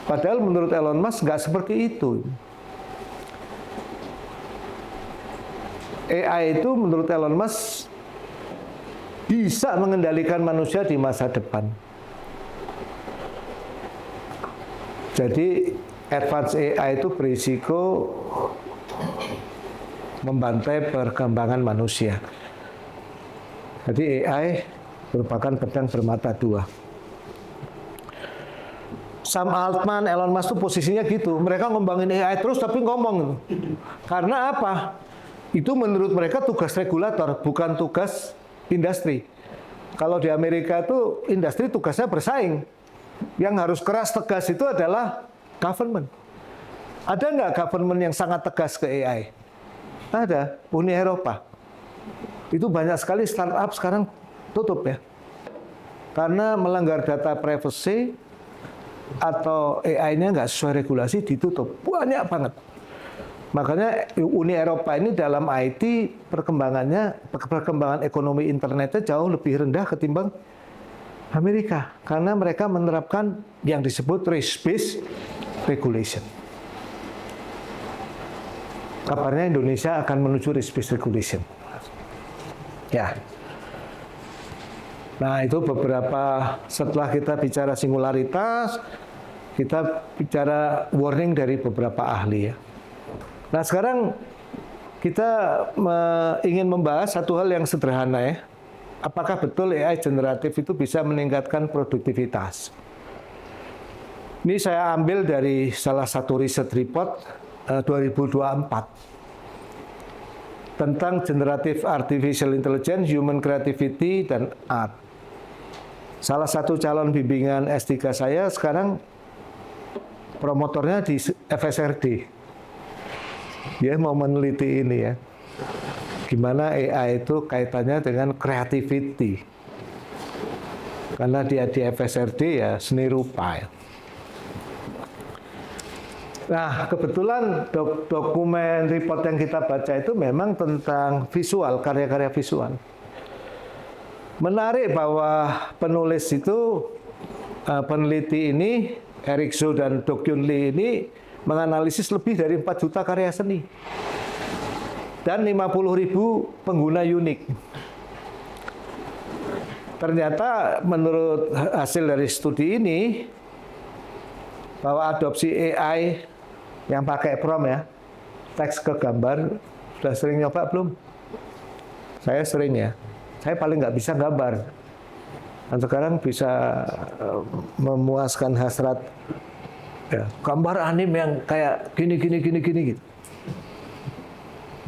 Padahal menurut Elon Musk nggak seperti itu. AI itu menurut Elon Musk bisa mengendalikan manusia di masa depan. Jadi advance AI itu berisiko membantai perkembangan manusia. Jadi AI merupakan pedang bermata dua. Sam Altman, Elon Musk tuh posisinya gitu. Mereka ngembangin AI terus tapi ngomong. Karena apa? Itu menurut mereka tugas regulator, bukan tugas industri. Kalau di Amerika itu industri tugasnya bersaing. Yang harus keras tegas itu adalah government. Ada nggak government yang sangat tegas ke AI? Ada, Uni Eropa. Itu banyak sekali startup sekarang tutup ya. Karena melanggar data privacy atau AI-nya nggak sesuai regulasi ditutup. Banyak banget. Makanya Uni Eropa ini dalam IT perkembangan ekonomi internetnya jauh lebih rendah ketimbang Amerika. Karena mereka menerapkan yang disebut risk-based regulation. Kabarnya Indonesia akan menuju risk-based regulation. Ya. Nah, itu beberapa setelah kita bicara singularitas, kita bicara warning dari beberapa ahli ya. Nah, sekarang kita ingin membahas satu hal yang sederhana ya. Apakah betul AI generatif itu bisa meningkatkan produktivitas? Ini saya ambil dari salah satu riset report 2024 tentang generative artificial intelligence, human creativity, dan art. Salah satu calon bimbingan S3 saya sekarang promotornya di FSRD. Dia mau meneliti ini ya. Gimana AI itu kaitannya dengan creativity. Karena dia di FSRD ya seni rupa ya. Nah, kebetulan dokumen report yang kita baca itu memang tentang visual, karya-karya visual. Menarik bahwa penulis itu, peneliti ini, Eric Zhou dan Do Kyun Lee ini menganalisis lebih dari 4 juta karya seni. Dan 50.000 pengguna unik. Ternyata menurut hasil dari studi ini, bahwa adopsi AI yang pakai prompt ya, teks ke gambar, sudah sering nyoba belum? Saya sering ya. Saya paling nggak bisa gambar. Dan sekarang bisa memuaskan hasrat ya, gambar anime yang kayak gini gitu.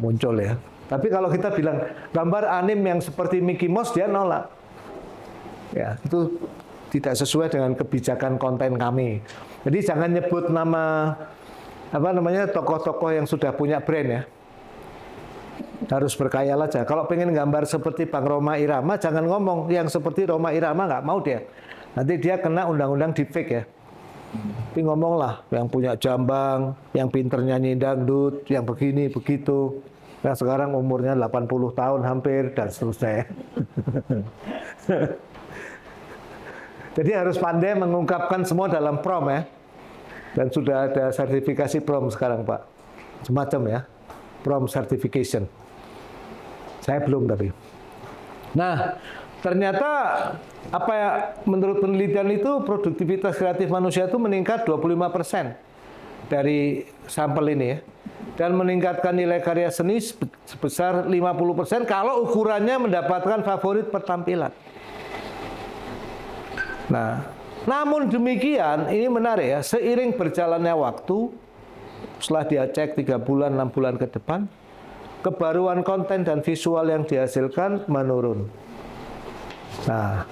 Muncul ya. Tapi kalau kita bilang gambar anime yang seperti Mickey Mouse, dia nolak. Ya, itu tidak sesuai dengan kebijakan konten kami. Jadi jangan nyebut nama tokoh-tokoh yang sudah punya brand ya. Harus berkhayal aja. Kalau pengen gambar seperti Bang Rhoma Irama, jangan ngomong yang seperti Rhoma Irama, nggak mau dia. Nanti dia kena undang-undang deepfake ya. Tapi ngomonglah yang punya jambang, yang pinter nyanyi dangdut, yang begini begitu. Yang sekarang umurnya 80 tahun hampir dan seterusnya. Jadi harus pandai mengungkapkan semua dalam prompt ya. Dan sudah ada sertifikasi prompt sekarang Pak. Semacam ya. Prompt certification. Saya belum tapi. Nah, ternyata apa ya, menurut penelitian itu produktivitas kreatif manusia itu meningkat 25% dari sampel ini ya. Dan meningkatkan nilai karya seni sebesar 50% kalau ukurannya mendapatkan favorit pertampilan. Nah, namun demikian ini menarik ya, seiring berjalannya waktu, setelah dia cek 3 bulan, 6 bulan ke depan, kebaruan konten dan visual yang dihasilkan menurun. Nah,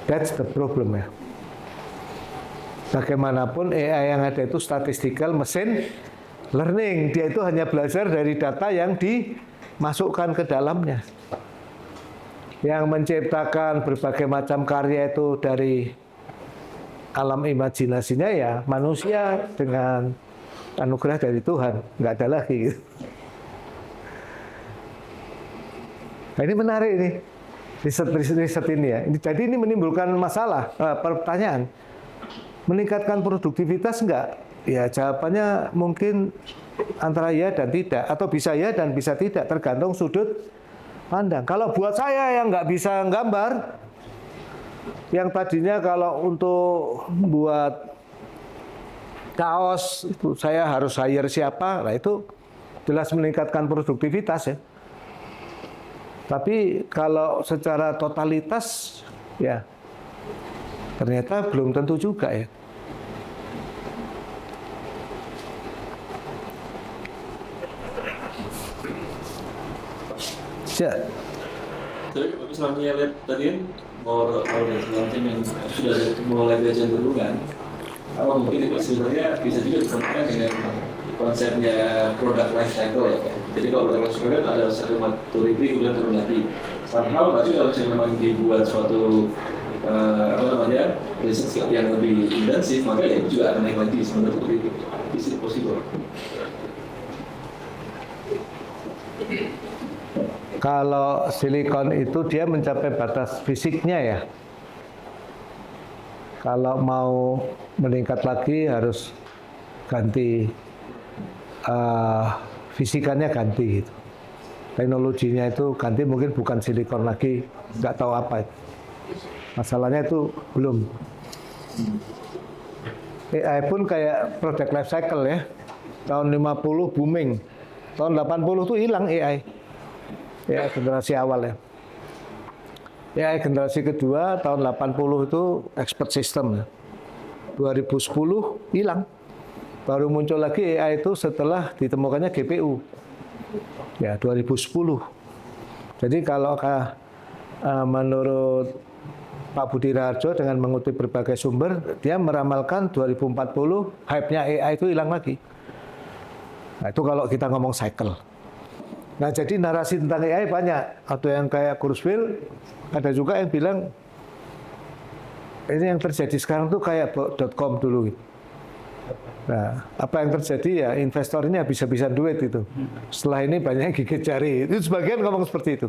that's the problem ya. Bagaimanapun AI yang ada itu statistical machine learning. Dia itu hanya belajar dari data yang dimasukkan ke dalamnya. Yang menciptakan berbagai macam karya itu dari alam imajinasinya ya manusia dengan anugerah dari Tuhan. Nggak ada lagi. Nah, ini menarik ini. Riset ini ya. Jadi ini menimbulkan masalah, pertanyaan. Meningkatkan produktivitas enggak? Ya jawabannya mungkin antara ya dan tidak. Atau bisa ya dan bisa tidak. Tergantung sudut pandang. Kalau buat saya yang nggak bisa gambar, yang tadinya kalau untuk buat kaos itu saya harus hire siapa, nah itu jelas meningkatkan produktivitas ya. Tapi kalau secara totalitas ya ternyata belum tentu juga ya. Ya. Tapi misalnya lihat tadi kan more tim yang sudah mulai belajar dulu kan, apa mungkin itu sebenarnya bisa juga disambungkan dengan konsepnya product life cycle ya kan. Jadi kalau product life cycle ada satu maturity kemudian turun lagi. Somehow berarti kalau memang dibuat suatu riset yang lebih intensif, maka ya itu juga akan naik lagi sebenarnya itu is it possible. Kalau silikon itu dia mencapai batas fisiknya ya. Kalau mau meningkat lagi harus ganti fisikannya ganti gitu. Teknologinya itu ganti, mungkin bukan silikon lagi, nggak tahu apa itu. Masalahnya itu belum. AI pun kayak product life cycle ya. Tahun 50 booming. Tahun 80 tuh hilang AI. AI generasi awal ya. AI generasi kedua tahun 80 itu expert system. 2010 hilang. Baru muncul lagi AI itu setelah ditemukannya GPU. Ya, 2010. Jadi kalau menurut Pak Budi Raharjo dengan mengutip berbagai sumber, dia meramalkan 2040 hype-nya AI itu hilang lagi. Nah, itu kalau kita ngomong cycle. Nah, jadi narasi tentang AI banyak. Ada yang kayak Kurzweil, ada juga yang bilang ini yang terjadi sekarang tuh kayak .com dulu. Nah, apa yang terjadi ya investor ini habis-habisan duit itu. Setelah ini banyak yang gigit jari. Itu sebagian ngomong seperti itu.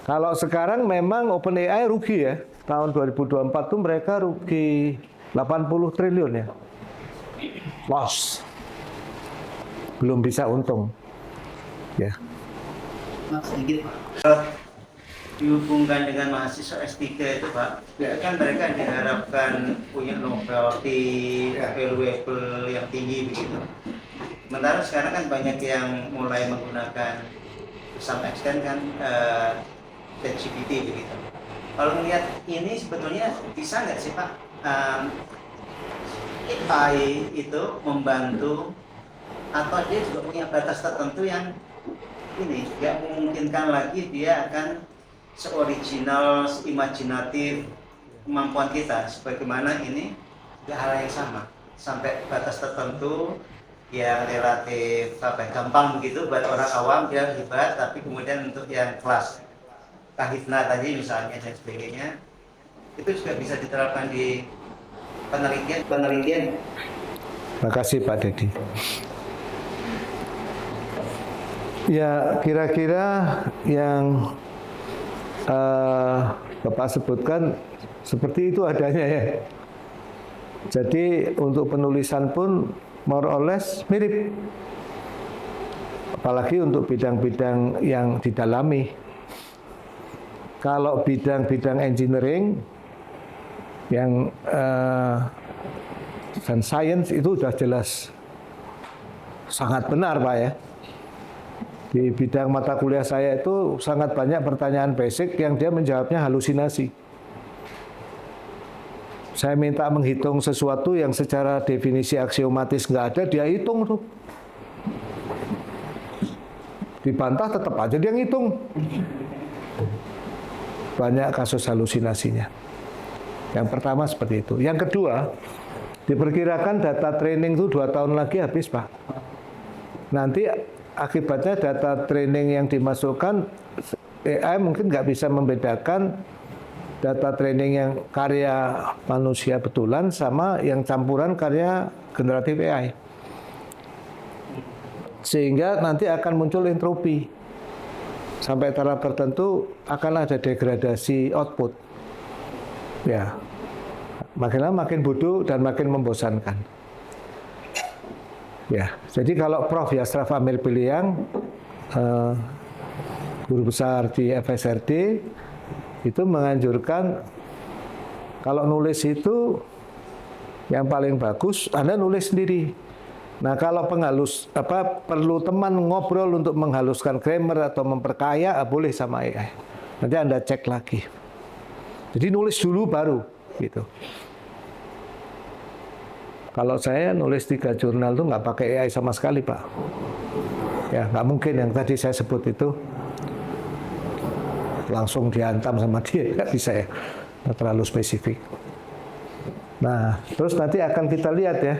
Kalau sekarang memang OpenAI rugi ya. Tahun 2024 tuh mereka rugi 80 triliun ya. Loss. Belum bisa untung. Ya. Mas, sedikit Pak. Dihubungkan dengan mahasiswa S3 itu Pak, ya kan mereka diharapkan punya novelty, valuable yang tinggi begitu. Sementara sekarang kan banyak yang mulai menggunakan to some extent kan ChatGPT begitu. Kalau melihat ini sebetulnya bisa nggak sih Pak AI itu membantu atau dia juga punya batas tertentu yang ini nggak memungkinkan lagi dia akan seoriginal, seimajinatif kemampuan kita, sebagaimana ini juga hal yang sama sampai batas tertentu yang relatif gampang begitu buat orang awam dia hebat, tapi kemudian untuk yang kelas kahitna tadi misalnya dan sebagainya itu juga bisa diterapkan di penelitian. Terima kasih Pak Dedi. Ya, kira-kira yang Bapak sebutkan seperti itu adanya ya. Jadi untuk penulisan pun more or less mirip. Apalagi untuk bidang-bidang yang didalami. Kalau bidang-bidang engineering yang dan science itu sudah jelas sangat benar Pak ya. Di bidang mata kuliah saya itu sangat banyak pertanyaan basic yang dia menjawabnya halusinasi. Saya minta menghitung sesuatu yang secara definisi aksiomatis nggak ada, dia hitung tuh. Dibantah tetap aja dia ngitung. Banyak kasus halusinasinya. Yang pertama seperti itu. Yang kedua, diperkirakan data training itu 2 tahun lagi habis Pak. Nanti akibatnya data training yang dimasukkan AI mungkin nggak bisa membedakan data training yang karya manusia betulan sama yang campuran karya generatif AI. Sehingga nanti akan muncul entropi. Sampai taraf tertentu akan ada degradasi output. Ya, makin lama makin bodoh dan makin membosankan. Ya, jadi kalau Prof. Yasraf Amir Piliang, guru besar di FSRD, itu menganjurkan kalau nulis itu Yang paling bagus Anda nulis sendiri. Nah, kalau perlu teman ngobrol untuk menghaluskan grammar atau memperkaya, boleh sama AI. Nanti Anda cek lagi. Jadi nulis dulu baru gitu. Kalau saya nulis 3 jurnal tuh nggak pakai AI sama sekali, Pak. Ya, nggak mungkin yang tadi saya sebut itu langsung dihantam sama dia, nggak bisa ya. Terlalu spesifik. Nah, terus nanti akan kita lihat ya.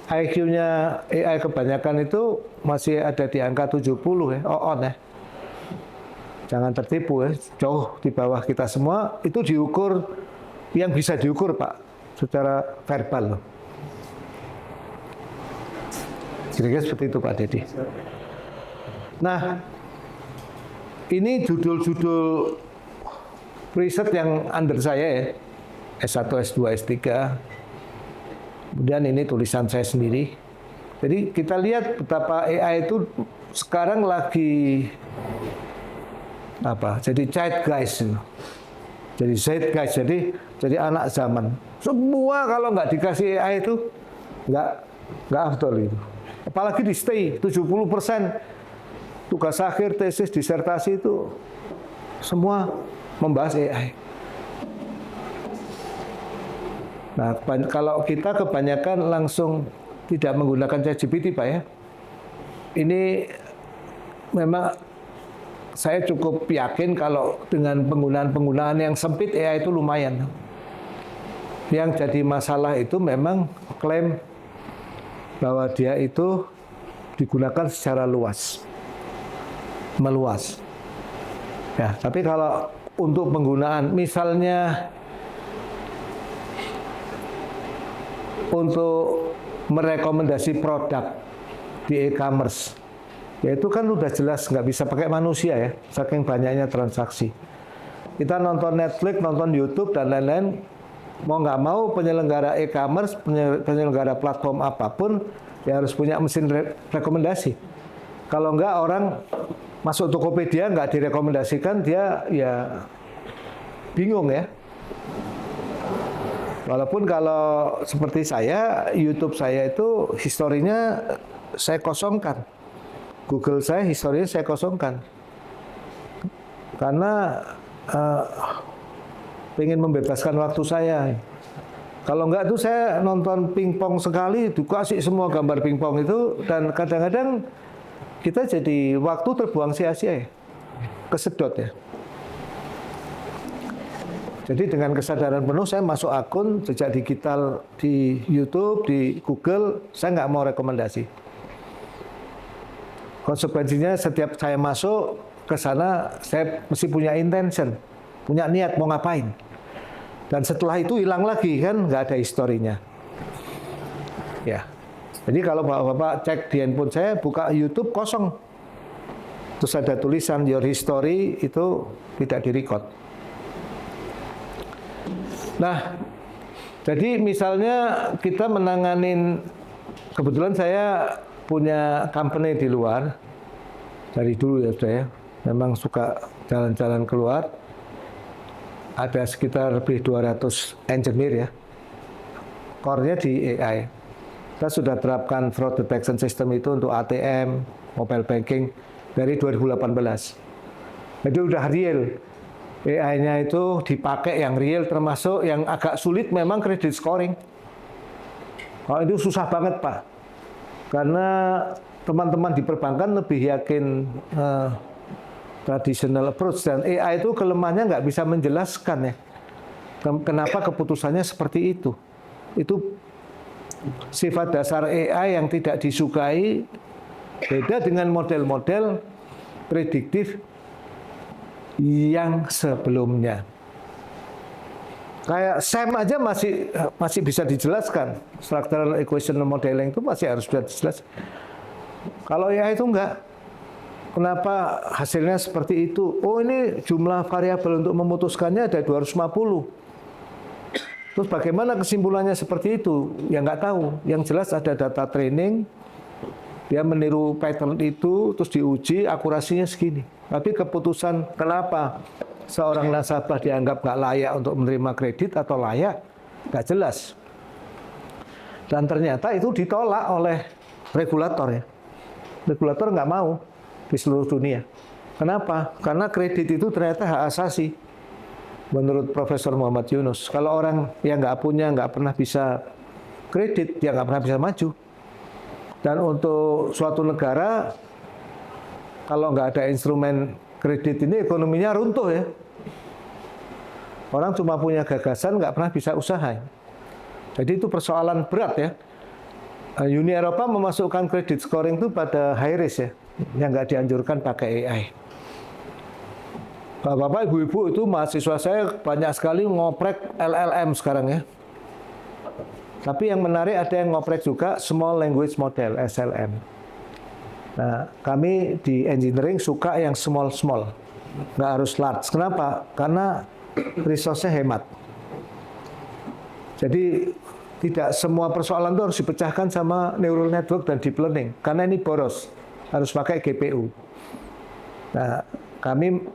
IQ-nya AI kebanyakan itu masih ada di angka 70 ya, on ya. Jangan tertipu ya, jauh di bawah kita semua. Itu diukur, yang bisa diukur Pak, secara verbal loh. Kira-kira seperti itu Pak Dedi. Nah, ini judul-judul riset yang under saya ya, S1, S2, S3. Kemudian ini tulisan saya sendiri. Jadi kita lihat betapa AI itu sekarang lagi jadi zeitgeist, jadi zeitgeist, jadi anak zaman. Semua kalau nggak dikasih AI itu nggak afdol itu. Apalagi di stay 70% tugas akhir, tesis, disertasi itu semua membahas AI. Nah, kalau kita kebanyakan langsung tidak menggunakan ChatGPT, Pak ya. Ini memang saya cukup yakin kalau dengan penggunaan yang sempit AI itu lumayan. Yang jadi masalah itu memang klaim bahwa dia itu digunakan secara meluas. Ya, tapi kalau untuk penggunaan misalnya untuk merekomendasi produk di e-commerce, ya itu kan udah jelas nggak bisa pakai manusia ya, saking banyaknya transaksi. Kita nonton Netflix, nonton YouTube dan lain-lain, mau nggak mau penyelenggara e-commerce, penyelenggara platform apapun, ya harus punya mesin rekomendasi. Kalau nggak orang masuk Tokopedia nggak direkomendasikan, dia ya bingung ya. Walaupun kalau seperti saya, YouTube saya itu historinya saya kosongkan. Google saya historinya saya kosongkan. Karena pengen membebaskan waktu saya. Kalau enggak tuh saya nonton pingpong sekali, dikasih semua gambar pingpong itu, dan kadang-kadang kita jadi waktu terbuang sia-sia ya. Kesedot ya. Jadi dengan kesadaran penuh saya masuk akun jejak digital di YouTube, di Google, saya nggak mau rekomendasi. Konsekuensinya setiap saya masuk ke sana, saya mesti punya intention, punya niat mau ngapain. Dan setelah itu hilang lagi kan, nggak ada historinya. Ya, jadi kalau Bapak cek di handphone saya, buka YouTube kosong. Terus ada tulisan your history itu tidak direcord. Nah, jadi misalnya kita menanganin, kebetulan saya punya company di luar, dari dulu ya saya, memang suka jalan-jalan keluar, ada sekitar lebih 200 engineer ya, core-nya di AI. Kita sudah terapkan fraud detection system itu untuk ATM, mobile banking, dari 2018. Jadi udah real. AI-nya itu dipakai yang real, termasuk yang agak sulit memang credit scoring. Kalau itu susah banget Pak, karena teman-teman di perbankan lebih yakin traditional approach, dan AI itu kelemahannya nggak bisa menjelaskan ya kenapa keputusannya seperti itu. Itu sifat dasar AI yang tidak disukai, beda dengan model-model prediktif yang sebelumnya. Kayak SAM aja masih bisa dijelaskan. Structural Equation Modeling itu masih harus sudah dijelaskan. Kalau AI itu enggak. Kenapa hasilnya seperti itu? Oh, ini jumlah variabel untuk memutuskannya ada 250. Terus bagaimana kesimpulannya seperti itu? Ya nggak tahu. Yang jelas ada data training, dia meniru pattern itu, terus diuji akurasinya segini. Tapi keputusan kenapa seorang nasabah dianggap nggak layak untuk menerima kredit atau layak, nggak jelas. Dan ternyata itu ditolak oleh regulator ya. Regulator nggak mau di seluruh dunia. Kenapa? Karena kredit itu ternyata hak asasi. Menurut Profesor Muhammad Yunus, kalau orang yang nggak punya, nggak pernah bisa kredit, dia nggak pernah bisa maju. Dan untuk suatu negara, kalau nggak ada instrumen kredit ini, ekonominya runtuh ya. Orang cuma punya gagasan, nggak pernah bisa usaha. Jadi itu persoalan berat ya. Uni Eropa memasukkan kredit scoring itu pada high risk ya, yang nggak dianjurkan pakai AI. Bapak-bapak, ibu-ibu itu mahasiswa saya banyak sekali ngoprek LLM sekarang ya. Tapi yang menarik ada yang ngoprek juga Small Language Model, SLM. Nah, kami di engineering suka yang small, nggak harus large. Kenapa? Karena resource-nya hemat. Jadi tidak semua persoalan itu harus dipecahkan sama neural network dan deep learning, karena ini boros, harus pakai GPU. Nah, kami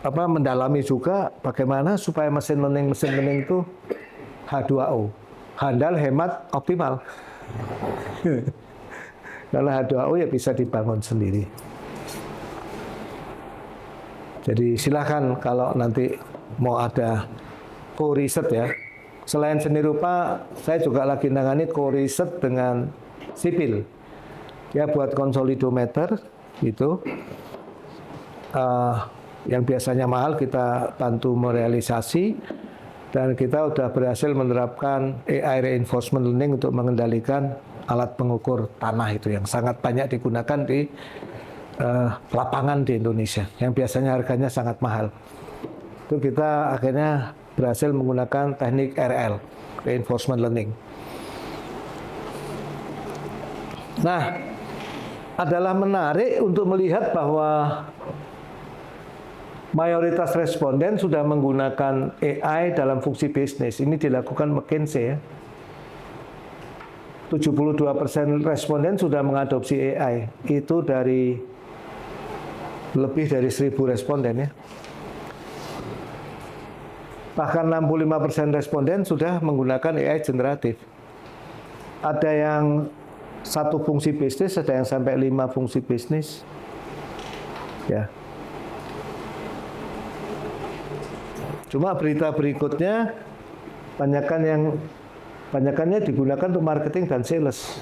mendalami juga bagaimana supaya mesin learning itu H2O, handal, hemat, optimal. Kalau H2O ya bisa dibangun sendiri. Jadi silakan kalau nanti mau ada co-riset ya. Selain seni rupa, saya juga lagi nangani co-riset dengan sipil. Ya buat konsolidometer itu. Yang biasanya mahal kita bantu merealisasi, dan kita sudah berhasil menerapkan AI reinforcement learning untuk mengendalikan alat pengukur tanah itu yang sangat banyak digunakan di lapangan di Indonesia yang biasanya harganya sangat mahal. Itu kita akhirnya berhasil menggunakan teknik RL, reinforcement learning. Nah, adalah menarik untuk melihat bahwa mayoritas responden sudah menggunakan AI dalam fungsi bisnis. Ini dilakukan McKinsey ya. 72% responden sudah mengadopsi AI. Itu dari lebih dari 1.000 responden ya. Bahkan 65% responden sudah menggunakan AI generatif. Ada yang 1 fungsi bisnis, ada yang sampai 5 fungsi bisnis. Ya. Cuma berita berikutnya banyakannya digunakan untuk marketing dan sales.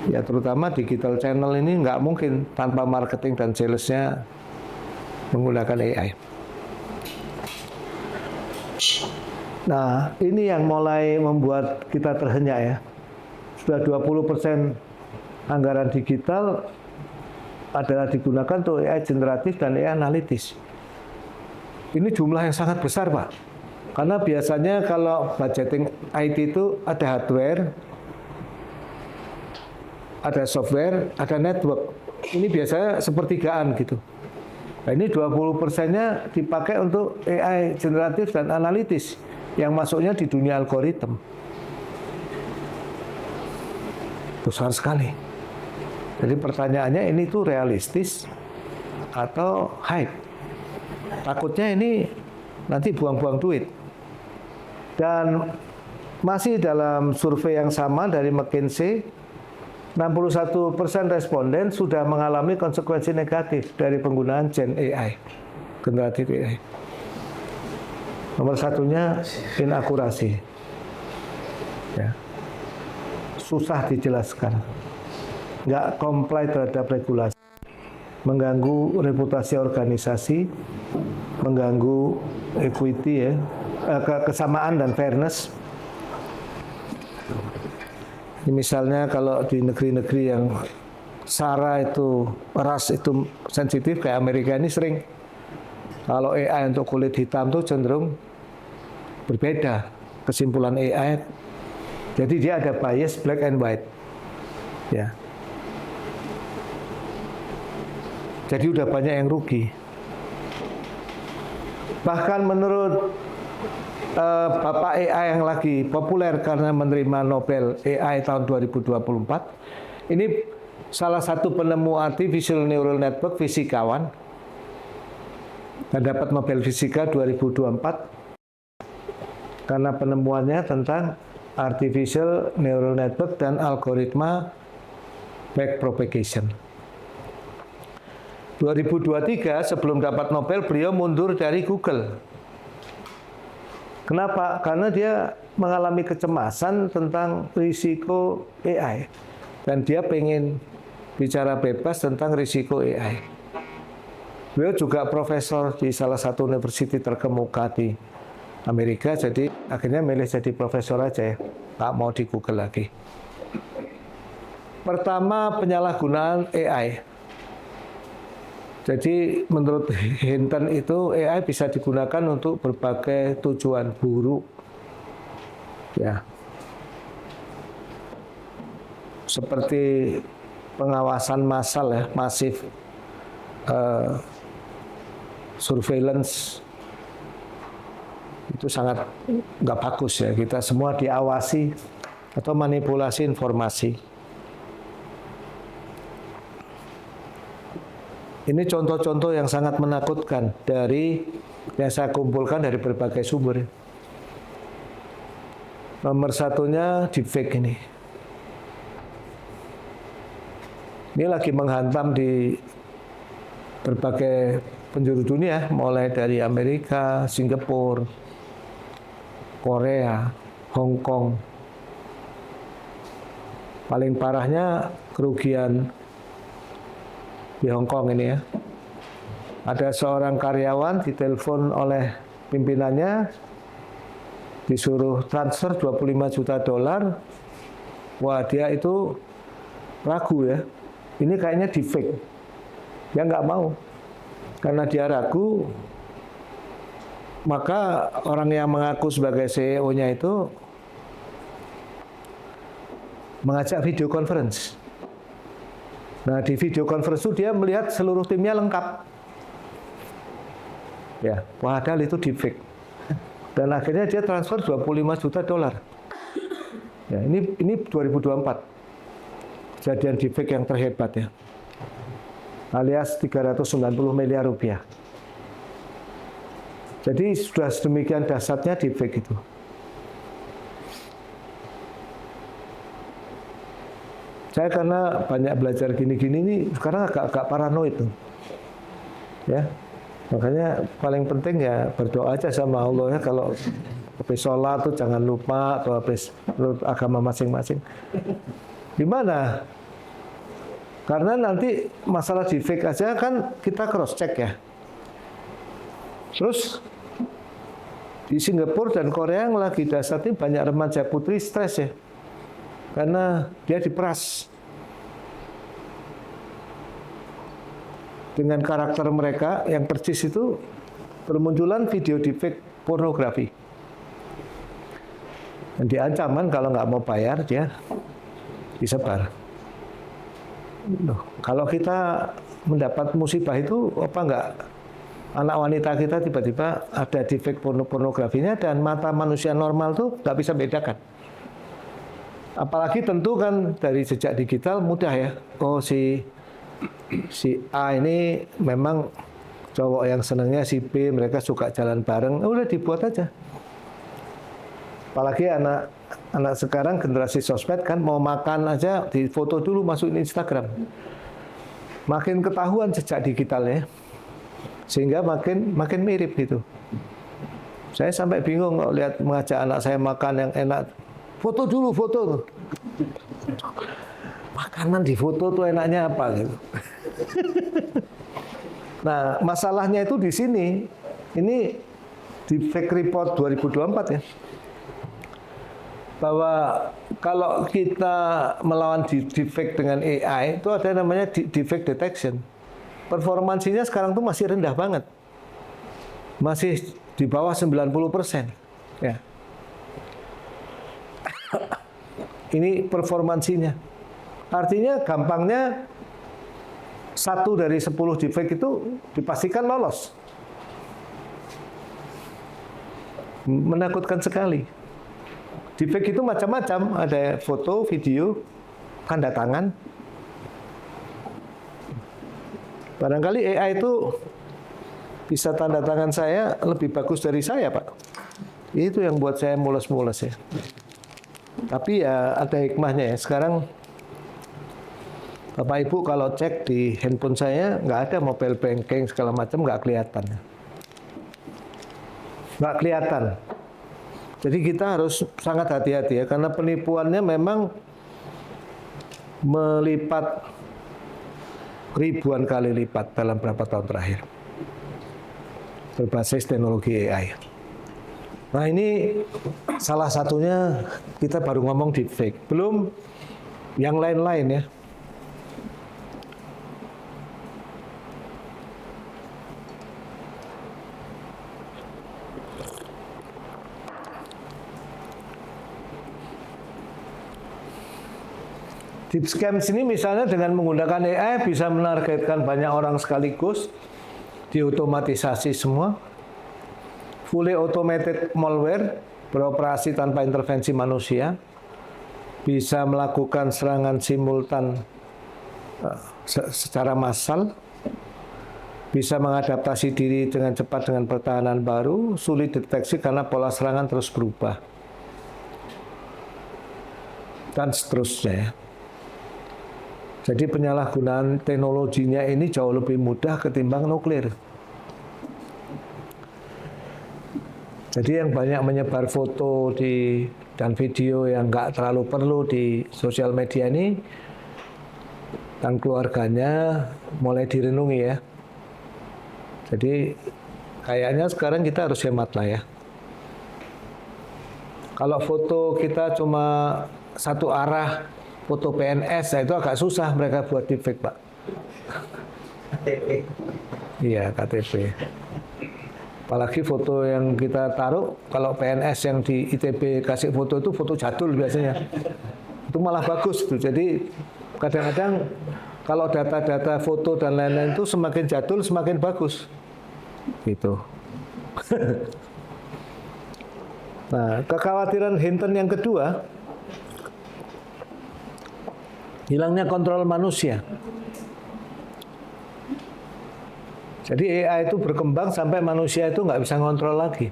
Ya terutama digital channel ini nggak mungkin tanpa marketing dan salesnya menggunakan AI. Nah ini yang mulai membuat kita terhenyak ya. Sudah 20% anggaran digital adalah digunakan untuk AI generatif dan AI analitis. Ini jumlah yang sangat besar, Pak. Karena biasanya kalau budgeting IT itu ada hardware, ada software, ada network. Ini biasanya sepertigaan gitu. Nah, ini 20%-nya dipakai untuk AI generatif dan analitis yang masuknya di dunia algoritma. Besar sekali. Jadi pertanyaannya ini tuh realistis atau hype? Takutnya ini nanti buang-buang duit. Dan masih dalam survei yang sama dari McKinsey, 61% responden sudah mengalami konsekuensi negatif dari penggunaan Gen AI, generatif AI. Nomor satunya inakurasi. Ya. Susah dijelaskan. Nggak comply terhadap regulasi, mengganggu reputasi organisasi, mengganggu equity ya, kesamaan dan fairness. Misalnya kalau di negeri-negeri yang SARA itu, ras itu sensitif kayak Amerika ini sering, kalau AI untuk kulit hitam tuh cenderung berbeda kesimpulan AI. Jadi dia ada bias black and white. Ya. Jadi udah banyak yang rugi. Bahkan menurut Bapak AI yang lagi populer karena menerima Nobel AI tahun 2024, ini salah satu penemu artificial neural network, fisikawan, dan dapat Nobel Fisika 2024. karena penemuannya tentang artificial neural network dan algoritma backpropagation. 2023 sebelum dapat Nobel beliau mundur dari Google. Kenapa? Karena dia mengalami kecemasan tentang risiko AI dan dia pengen bicara bebas tentang risiko AI. Beliau juga profesor di salah satu universitas terkemuka di Amerika, jadi akhirnya milih jadi profesor aja ya, nggak mau di Google lagi. Pertama, penyalahgunaan AI. Jadi menurut Hinton itu AI bisa digunakan untuk berbagai tujuan buruk, ya, seperti pengawasan massal ya, masif, surveillance, itu sangat nggak bagus ya, kita semua diawasi atau manipulasi informasi. Ini contoh-contoh yang sangat menakutkan dari yang saya kumpulkan dari berbagai sumber. Nomor satunya deepfake ini. Ini lagi menghantam di berbagai penjuru dunia, mulai dari Amerika, Singapura, Korea, Hong Kong. Paling parahnya kerugian di Hong Kong ini ya. Ada seorang karyawan ditelepon oleh pimpinannya, disuruh transfer 25 juta dolar. Wah, dia itu ragu ya. Ini kayaknya deepfake. Dia nggak mau. Karena dia ragu, maka orang yang mengaku sebagai CEO-nya itu mengajak video conference. Nah, di video conference itu dia melihat seluruh timnya lengkap. Ya, padahal itu deepfake. Dan akhirnya dia transfer 25 juta dolar. Ya, ini 2024. Kejadian deepfake yang terhebat ya. Alias 390 miliar rupiah. Jadi sudah sedemikian dahsyatnya deepfake itu. Saya karena banyak belajar gini-gini ini sekarang agak paranoid tuh. Ya. Makanya paling penting ya berdoa aja sama Allah ya, kalau habis sholat tuh jangan lupa, atau habis menurut agama masing-masing. Gimana? Karena nanti masalah deepfake aja kan kita cross check ya. Terus di Singapura dan Korea yang lagi dahsyatnya banyak remaja putri stres ya. Karena dia diperas dengan karakter mereka yang persis itu, bermunculan video deepfake pornografi. Dan diancaman kalau nggak mau bayar dia disebar. Loh, kalau kita mendapat musibah itu apa nggak anak wanita kita tiba-tiba ada deepfake pornografinya dan mata manusia normal tuh nggak bisa bedakan. Apalagi tentu kan dari jejak digital mudah ya. Oh si A ini memang cowok yang senangnya si B, mereka suka jalan bareng, udah dibuat aja. Apalagi anak sekarang generasi sosmed kan mau makan aja di foto dulu masukin Instagram. Makin ketahuan jejak digitalnya, sehingga makin mirip gitu. Saya sampai bingung kalau lihat mengajak anak saya makan yang enak. Foto dulu, foto. Makanan di foto tuh enaknya apa gitu. Nah, masalahnya itu di sini. Ini di Fake Report 2024 ya. Bahwa kalau kita melawan deepfake dengan AI, itu ada namanya deepfake detection. Performansinya sekarang tuh masih rendah banget. Masih di bawah 90%. Ya. Ini performansinya. Artinya gampangnya 1 dari 10 deepfake itu dipastikan lolos. Menakutkan sekali. Deepfake itu macam-macam, ada foto, video, tanda tangan. Barangkali AI itu bisa tanda tangan saya lebih bagus dari saya, Pak. Itu yang buat saya mules-mules ya. Tapi ya ada hikmahnya ya. Sekarang Bapak Ibu kalau cek di handphone saya nggak ada mobile banking segala macam, nggak kelihatan. Nggak kelihatan. Jadi kita harus sangat hati-hati ya, karena penipuannya memang melipat ribuan kali lipat dalam beberapa tahun terakhir. Berbasis teknologi AI. Nah ini salah satunya, kita baru ngomong deepfake. Belum yang lain-lain ya. Deep scam sini misalnya dengan menggunakan AI bisa menargetkan banyak orang sekaligus, diotomatisasi semua, fully automated malware, beroperasi tanpa intervensi manusia, bisa melakukan serangan simultan secara massal, bisa mengadaptasi diri dengan cepat dengan pertahanan baru, sulit deteksi karena pola serangan terus berubah, dan seterusnya ya. Jadi penyalahgunaan teknologinya ini jauh lebih mudah ketimbang nuklir. Jadi yang banyak menyebar foto dan video yang nggak terlalu perlu di sosial media ini, dan keluarganya mulai direnungi ya. Jadi kayaknya sekarang kita harus hemat lah ya. Kalau foto kita cuma satu arah, foto PNS, itu agak susah mereka buat deepfake, Pak. KTP. Iya, KTP. Apalagi foto yang kita taruh, kalau PNS yang di ITB kasih foto itu foto jadul biasanya. Itu malah bagus tuh. Jadi kadang-kadang kalau data-data foto dan lain-lain itu semakin jadul semakin bagus. Gitu. Nah, kekhawatiran Hinton yang kedua, hilangnya kontrol manusia. Jadi AI itu berkembang sampai manusia itu nggak bisa ngontrol lagi.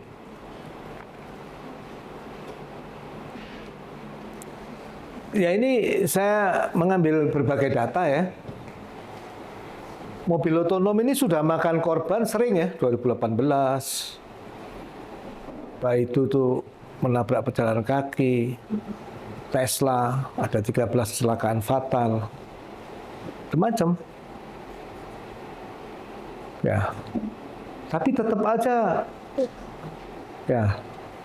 Ya ini saya mengambil berbagai data ya. Mobil otonom ini sudah makan korban sering ya, 2018. Baik itu tuh menabrak pejalan kaki, Tesla, ada 13 kecelakaan fatal, macam. Ya, tapi tetap aja, ya,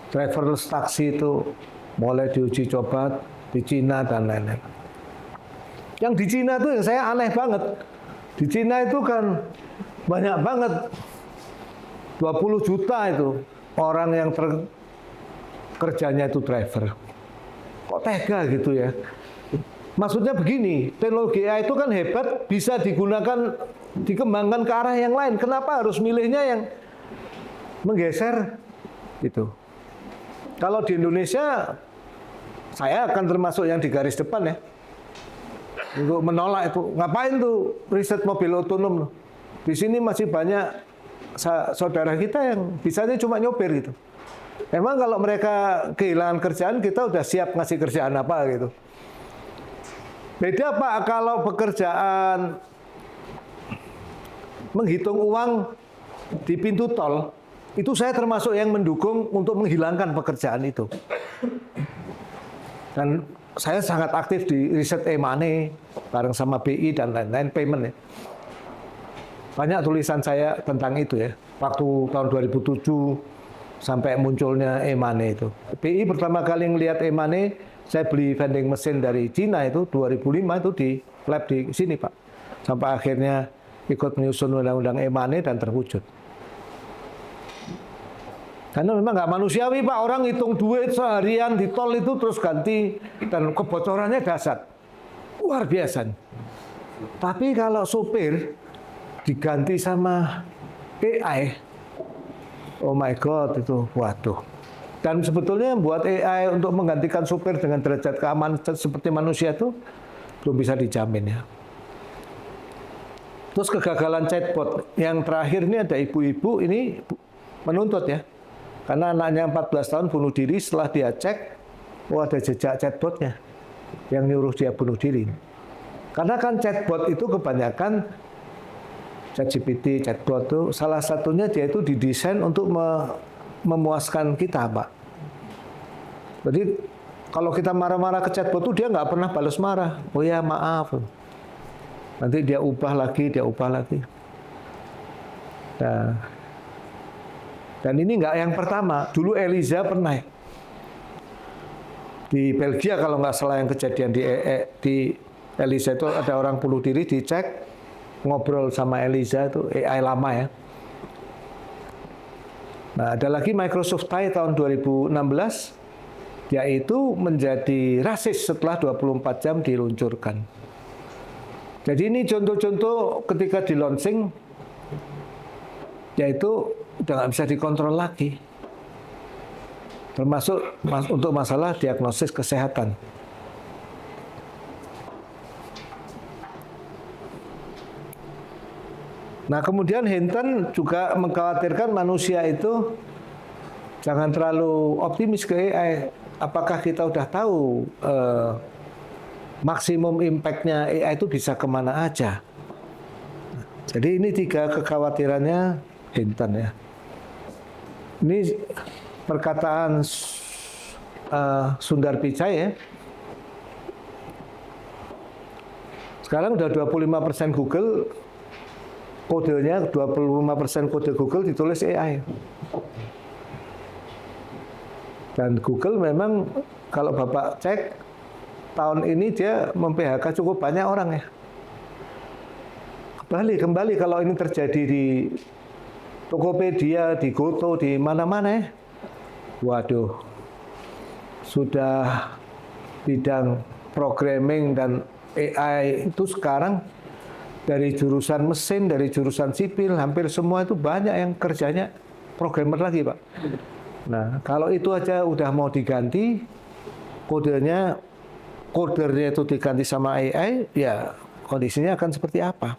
driverless taksi itu mulai diuji coba di Cina dan lain-lain. Yang di Cina itu yang saya aneh banget. Di Cina itu kan banyak banget, 20 juta itu orang yang kerjanya itu driver. Kok tega gitu ya? Maksudnya begini, teknologi AI itu kan hebat, bisa digunakan, dikembangkan ke arah yang lain. Kenapa harus milihnya yang menggeser? Gitu. Kalau di Indonesia, saya akan termasuk yang di garis depan ya. Untuk menolak itu. Ngapain tuh riset mobil otonom? Di sini masih banyak saudara kita yang bisanya cuma nyopir gitu. Emang kalau mereka kehilangan kerjaan, kita udah siap ngasih kerjaan apa gitu. Beda Pak, kalau pekerjaan menghitung uang di pintu tol, itu saya termasuk yang mendukung untuk menghilangkan pekerjaan itu. Dan saya sangat aktif di riset e-money, bareng sama BI dan lain-lain, payment ya. Banyak tulisan saya tentang itu ya, waktu tahun 2007, sampai munculnya e-money itu. BI pertama kali ngelihat e-money, saya beli vending mesin dari Cina itu 2005 itu di lab di sini Pak. Sampai akhirnya ikut menyusun undang-undang e-money dan terwujud. Karena memang nggak manusiawi Pak, orang hitung duit seharian di tol itu terus ganti dan kebocorannya dahsyat. Luar biasa. Tapi kalau supir diganti sama AI, oh my God, itu waduh. Dan sebetulnya buat AI untuk menggantikan supir dengan derajat keamanan seperti manusia itu belum bisa dijamin ya. Terus kegagalan chatbot. Yang terakhir ini ada ibu-ibu ini menuntut ya. Karena anaknya 14 tahun bunuh diri, setelah dia cek, oh ada jejak chatbotnya yang nyuruh dia bunuh diri. Karena kan chatbot itu kebanyakan ChatGPT, chatbot itu salah satunya dia itu didesain untuk memuaskan kita, Pak. Jadi kalau kita marah-marah ke chatbot itu dia nggak pernah balas marah. Oh ya maaf. Nanti dia ubah lagi, Nah, dan ini nggak yang pertama. Dulu Eliza pernah di Belgia kalau nggak salah yang kejadian di Eliza itu ada orang bunuh diri, dicek ngobrol sama Eliza itu AI lama ya. Nah, ada lagi Microsoft Tai tahun 2016 yaitu menjadi rasis setelah 24 jam diluncurkan. Jadi ini contoh-contoh ketika di launching yaitu udah nggak bisa dikontrol lagi. Termasuk untuk masalah diagnosis kesehatan. Nah, kemudian Hinton juga mengkhawatirkan manusia itu jangan terlalu optimis ke AI. Apakah kita udah tahu maksimum impact-nya AI itu bisa kemana aja? Jadi ini 3 kekhawatirannya Hinton ya. Ini perkataan Sundar Pichai ya. Sekarang udah 25% Google kodenya 25% kode Google ditulis AI. Dan Google memang kalau Bapak cek tahun ini dia mem-PHK cukup banyak orang ya. Kembali kalau ini terjadi di Tokopedia, di Goto, di mana-mana ya. Waduh. Sudah bidang programming dan AI itu sekarang dari jurusan mesin, dari jurusan sipil, hampir semua itu banyak yang kerjanya programmer lagi, Pak. Nah, kalau itu aja udah mau diganti, kodernya itu diganti sama AI, ya kondisinya akan seperti apa?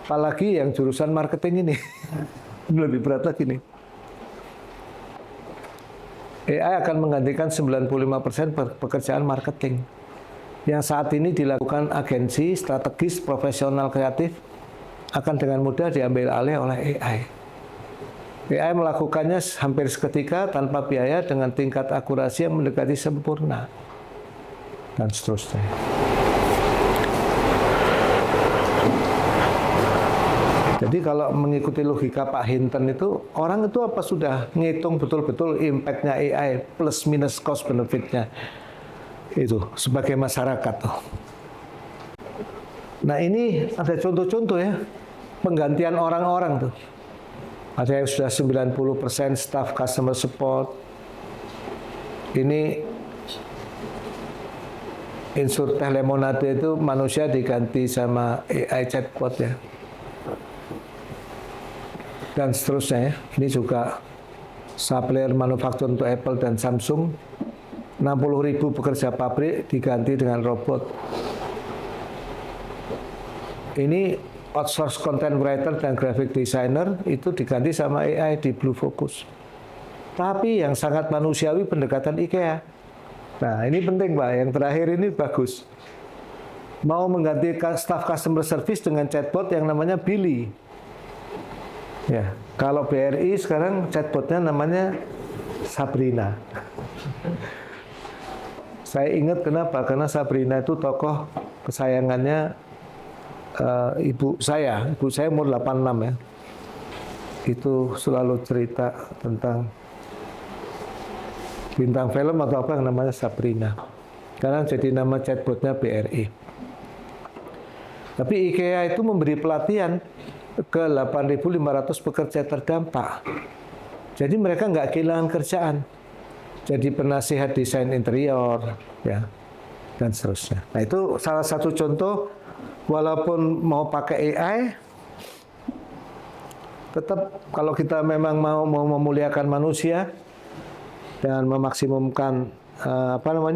Apalagi yang jurusan marketing ini, lebih berat lagi nih. AI akan menggantikan 95% pekerjaan marketing yang saat ini dilakukan agensi strategis profesional kreatif akan dengan mudah diambil alih oleh AI. AI melakukannya hampir seketika tanpa biaya dengan tingkat akurasi yang mendekati sempurna dan seterusnya. Jadi kalau mengikuti logika Pak Hinton itu, orang itu apa sudah ngitung betul-betul impact-nya AI plus minus cost benefit-nya itu sebagai masyarakat tuh. Nah ini ada contoh-contoh ya penggantian orang-orang tuh. Ada yang sudah 90% staff customer support. Ini Insur Teh Lemonade itu manusia diganti sama AI chatbot ya. Dan seterusnya ya. Ini juga supplier manufaktur untuk Apple dan Samsung. 60.000 pekerja pabrik diganti dengan robot. Ini outsource content writer dan graphic designer itu diganti sama AI di Blue Focus. Tapi yang sangat manusiawi pendekatan IKEA. Nah ini penting Pak, yang terakhir ini bagus. Mau mengganti staff customer service dengan chatbot yang namanya Billy. Ya, kalau BRI sekarang chatbotnya namanya Sabrina. Saya ingat kenapa? Karena Sabrina itu tokoh kesayangannya ibu saya. Ibu saya umur 86 ya. Itu selalu cerita tentang bintang film atau apa yang namanya Sabrina. Karena jadi nama chatbotnya BRI. Tapi IKEA itu memberi pelatihan ke 8.500 pekerja terdampak. Jadi mereka nggak kehilangan kerjaan. Jadi penasihat desain interior, ya, dan seterusnya. Nah itu salah satu contoh, walaupun mau pakai AI, tetap kalau kita memang mau memuliakan manusia dan memaksimumkan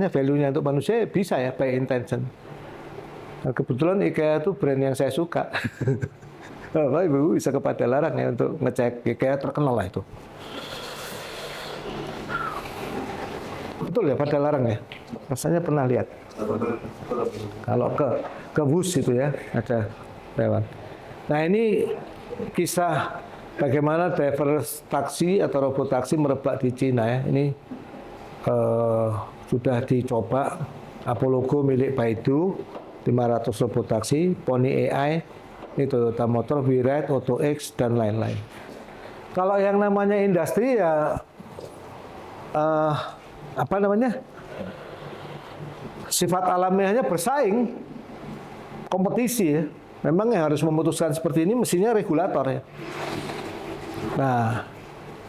value-nya untuk manusia, bisa ya by intention. Nah, kebetulan IKEA itu brand yang saya suka. Bapak Ibu bisa kepada larang ya untuk ngecek IKEA, terkenal lah itu. Betul ya, pada larang ya. Rasanya pernah lihat. Kalau ke bus itu ya ada lewat. Nah ini kisah bagaimana driver taksi atau robot taksi merebak di Cina ya. Ini sudah dicoba. Apollo Go milik Baidu, 500 robot taksi, Pony AI, ini Toyota Motor, WeRide, AutoX dan lain-lain. Kalau yang namanya industri ya apa namanya? Sifat alamiahnya bersaing, kompetisi ya. Memang yang harus memutuskan seperti ini mestinya regulator ya. Nah,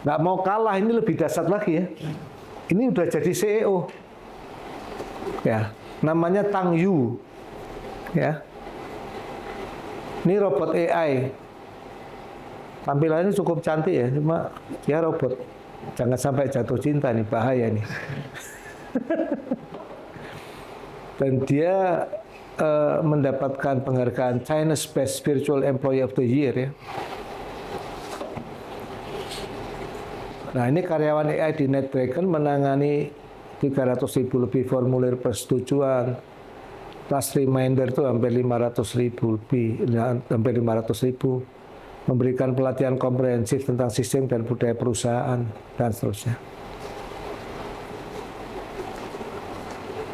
nggak mau kalah ini lebih dahsyat lagi ya. Ini udah jadi CEO. Ya, namanya Tang Yu. Ya. Ini robot AI. Tampilannya cukup cantik ya, cuma dia robot. Jangan sampai jatuh cinta nih, bahaya nih. Dan dia mendapatkan penghargaan China's Best Virtual Employee of the Year ya. Nah, ini karyawan AI di NetDragon menangani 300.000 lebih formulir persetujuan. Task reminder itu hampir 500.000 lebih, hampir 500.000. Memberikan pelatihan komprehensif tentang sistem dan budaya perusahaan dan seterusnya.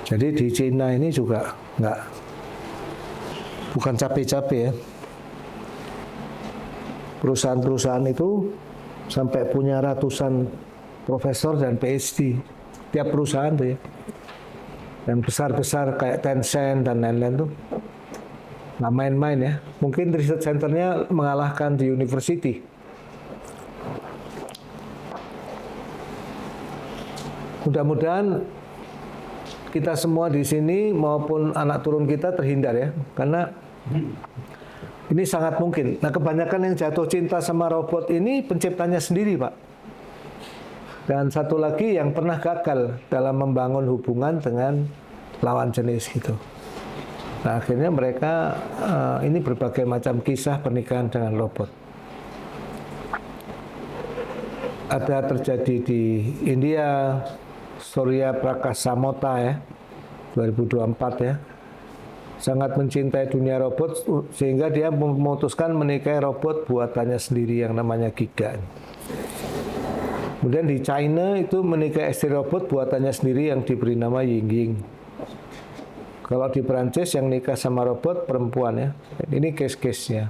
Jadi di Cina ini juga bukan capek-capek ya. Perusahaan-perusahaan itu sampai punya ratusan profesor dan PhD. Tiap perusahaan tuh ya. Dan besar-besar kayak Tencent dan lain-lain tuh nggak main-main ya. Mungkin research centernya mengalahkan di university. Mudah-mudahan kita semua di sini maupun anak turun kita terhindar ya, karena ini sangat mungkin. Nah, kebanyakan yang jatuh cinta sama robot ini penciptanya sendiri, Pak. Dan satu lagi yang pernah gagal dalam membangun hubungan dengan lawan jenis gitu. Nah, akhirnya mereka ini berbagai macam kisah pernikahan dengan robot. Ada terjadi di India, Surya Prakash Samota ya, 2024 ya. Sangat mencintai dunia robot sehingga dia memutuskan menikahi robot buatannya sendiri yang namanya Giga. Kemudian di China itu menikahi istri robot buatannya sendiri yang diberi nama Yingying. Kalau di Prancis yang nikah sama robot perempuan ya. Ini case-case-nya.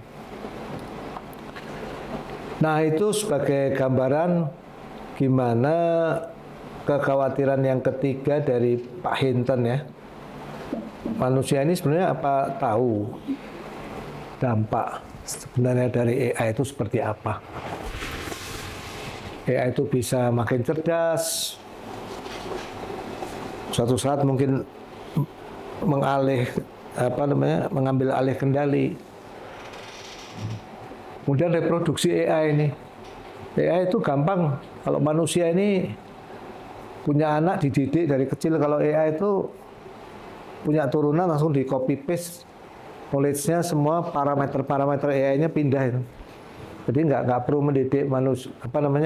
Nah, itu sebagai gambaran gimana kekhawatiran yang ketiga dari Pak Hinton ya. Manusia ini sebenarnya apa tahu dampak sebenarnya dari AI itu seperti apa. AI itu bisa makin cerdas, suatu saat mungkin mengambil alih kendali. Kemudian reproduksi AI ini. AI itu gampang. Kalau manusia ini punya anak dididik dari kecil, kalau AI itu punya turunan langsung di copy paste knowledge-nya, semua parameter AI-nya pindah itu. Jadi nggak perlu mendidik manusia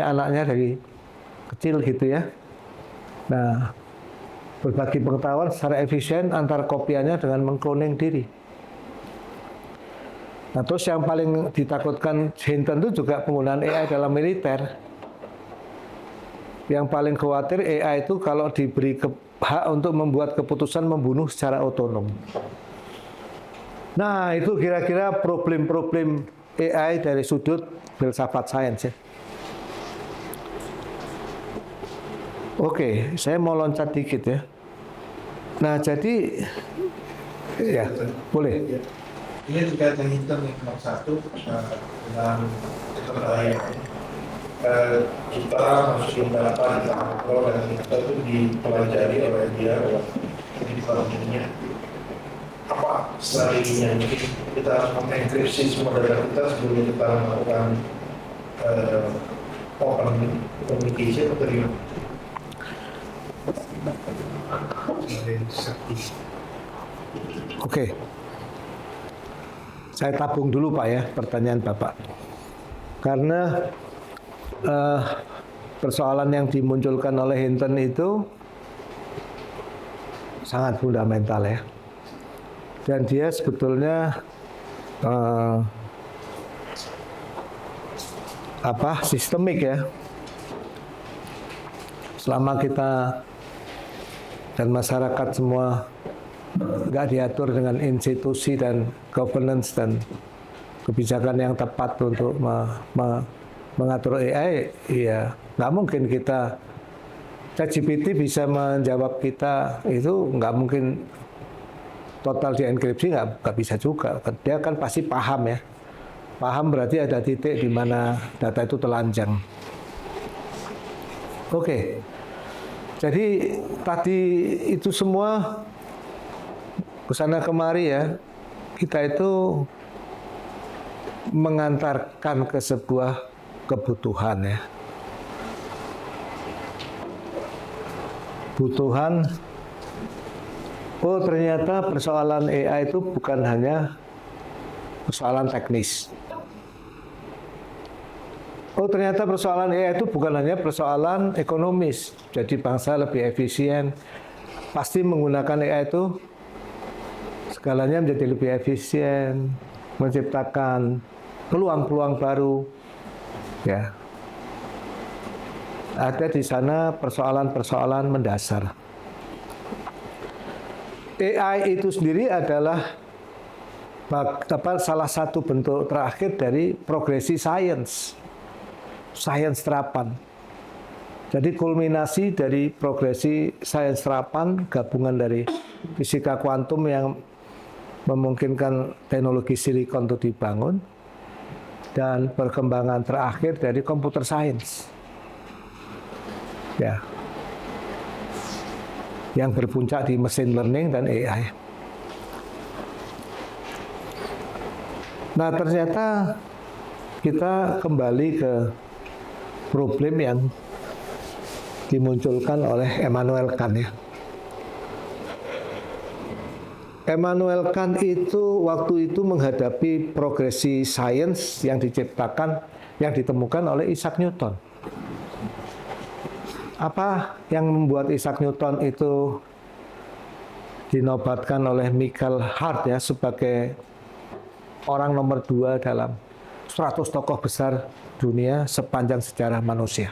anaknya dari kecil gitu ya. Nah, berbagi pengetahuan secara efisien antar kopiannya dengan mengkloning diri. Nah, terus yang paling ditakutkan Hinton itu juga penggunaan AI dalam militer. Yang paling khawatir AI itu kalau diberi hak untuk membuat keputusan membunuh secara otonom. Nah, itu kira-kira problem-problem AI dari sudut filsafat sains ya. Oke, saya mau loncat dikit ya. Nah, jadi ya boleh. Ini terkait dengan Hinton yang nomor satu dalam keterlainan. Kita masuk delapan kalau dan kita itu dipelajari oleh dia di dalamnya apa strateginya. Mungkin kita harus mengenkripsi semua data kita sebelum kita melakukan open communication atau gimana? Oke. Saya tabung dulu Pak ya pertanyaan Bapak. Karena persoalan yang dimunculkan oleh Hinton itu sangat fundamental ya. Dan dia sebetulnya sistemik ya. Selama kita dan masyarakat semua nggak diatur dengan institusi dan governance dan kebijakan yang tepat untuk mengatur AI, ya nggak mungkin ChatGPT bisa menjawab kita, itu nggak mungkin total dienkripsi, nggak bisa juga. Dia kan pasti paham ya. Paham berarti ada titik di mana data itu telanjang. Oke. Jadi tadi itu semua kesana kemari ya, kita itu mengantarkan ke sebuah kebutuhan ya. Kebutuhan, oh ternyata persoalan AI itu bukan hanya persoalan teknis. Oh ternyata persoalan AI itu bukan hanya persoalan ekonomis. Jadi bangsa lebih efisien. Pasti menggunakan AI itu segalanya menjadi lebih efisien, menciptakan peluang-peluang baru. Ya. Ada di sana persoalan-persoalan mendasar. AI itu sendiri adalah salah satu bentuk terakhir dari progresi sains terapan. Jadi kulminasi dari progresi sains terapan, gabungan dari fisika kuantum yang memungkinkan teknologi silikon itu dibangun, dan perkembangan terakhir dari computer science. Ya. Yang berpuncak di machine learning dan AI. Nah, ternyata kita kembali ke problem yang dimunculkan oleh Immanuel Kant ya. Immanuel Kant itu waktu itu menghadapi progresi sains yang ditemukan oleh Isaac Newton. Apa yang membuat Isaac Newton itu dinobatkan oleh Michael Hart ya sebagai orang nomor 2 dalam 100 tokoh besar dunia sepanjang sejarah manusia?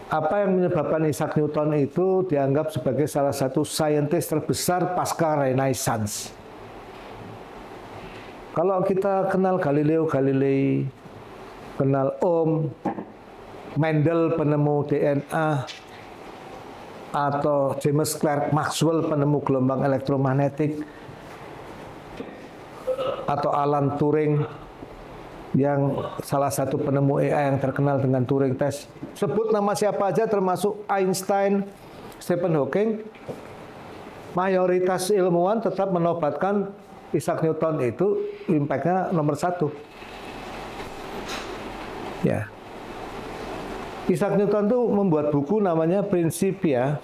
Apa yang menyebabkan Isaac Newton itu dianggap sebagai salah satu saintis terbesar pasca Renaissance? Kalau kita kenal Galileo Galilei, kenal Ohm, Mendel penemu DNA, atau James Clerk Maxwell penemu gelombang elektromagnetik, atau Alan Turing yang salah satu penemu AI yang terkenal dengan Turing Test. Sebut nama siapa aja termasuk Einstein, Stephen Hawking, mayoritas ilmuwan tetap menobatkan Isaac Newton itu impact-nya nomor 1. Ya. Isaac Newton tuh membuat buku namanya Principia.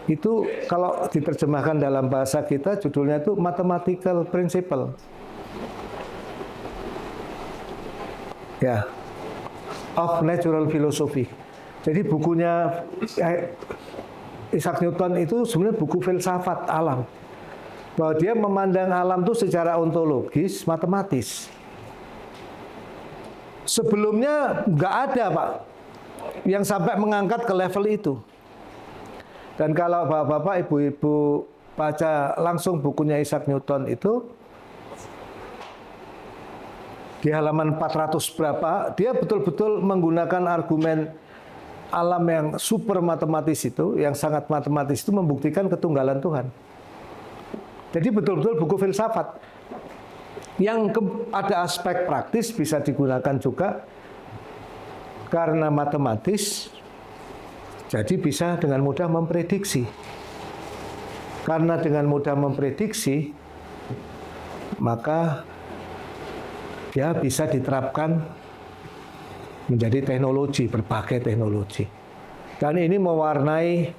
Itu kalau diterjemahkan dalam bahasa kita judulnya itu Mathematical Principle. Ya, of Natural Philosophy. Jadi bukunya Isaac Newton itu sebenarnya buku filsafat alam. Bahwa dia memandang alam itu secara ontologis, matematis. Sebelumnya nggak ada, Pak, yang sampai mengangkat ke level itu. Dan kalau bapak-bapak, ibu-ibu baca langsung bukunya Isaac Newton itu, di halaman 400 berapa, dia betul-betul menggunakan argumen alam yang super matematis itu, yang sangat matematis itu membuktikan ketunggalan Tuhan. Jadi betul-betul buku filsafat. Yang ada aspek praktis bisa digunakan juga karena matematis, jadi bisa dengan mudah memprediksi. Karena dengan mudah memprediksi, maka ya bisa diterapkan menjadi teknologi, berbagai teknologi. Dan ini mewarnai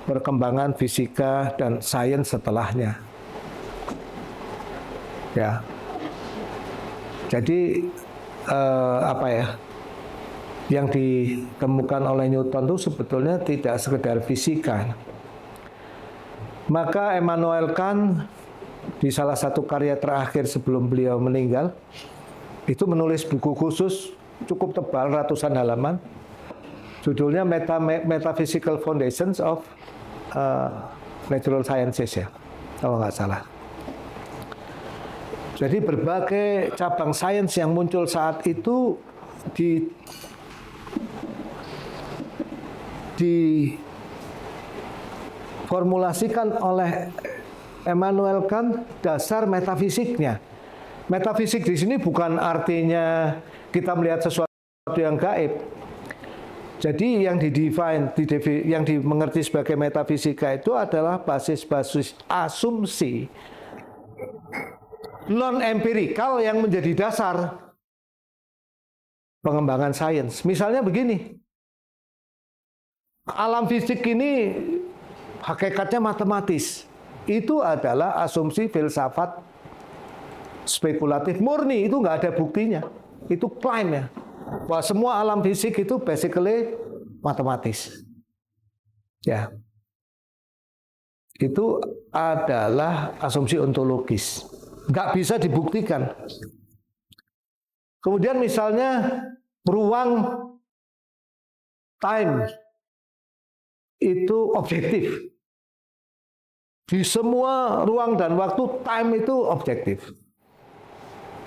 perkembangan fisika dan sains setelahnya. Ya. Jadi yang ditemukan oleh Newton itu sebetulnya tidak sekedar fisika. Maka Immanuel Kant di salah satu karya terakhir sebelum beliau meninggal itu menulis buku khusus cukup tebal, ratusan halaman, judulnya Metaphysical Foundations of Natural Sciences, ya, kalau nggak salah. Jadi berbagai cabang sains yang muncul saat itu diformulasikan oleh Immanuel Kant dasar metafisiknya. Metafisik di sini bukan artinya kita melihat sesuatu yang gaib. Jadi yang yang dimengerti sebagai metafisika itu adalah basis-basis asumsi non-empirikal yang menjadi dasar pengembangan sains. Misalnya begini, alam fisik ini hakikatnya matematis. Itu adalah asumsi filsafat spekulatif murni, itu nggak ada buktinya. Itu klaim ya, bahwa semua alam fisik itu basically matematis. Ya, itu adalah asumsi ontologis, nggak bisa dibuktikan. Kemudian misalnya ruang time itu objektif. Di semua ruang dan waktu time itu objektif.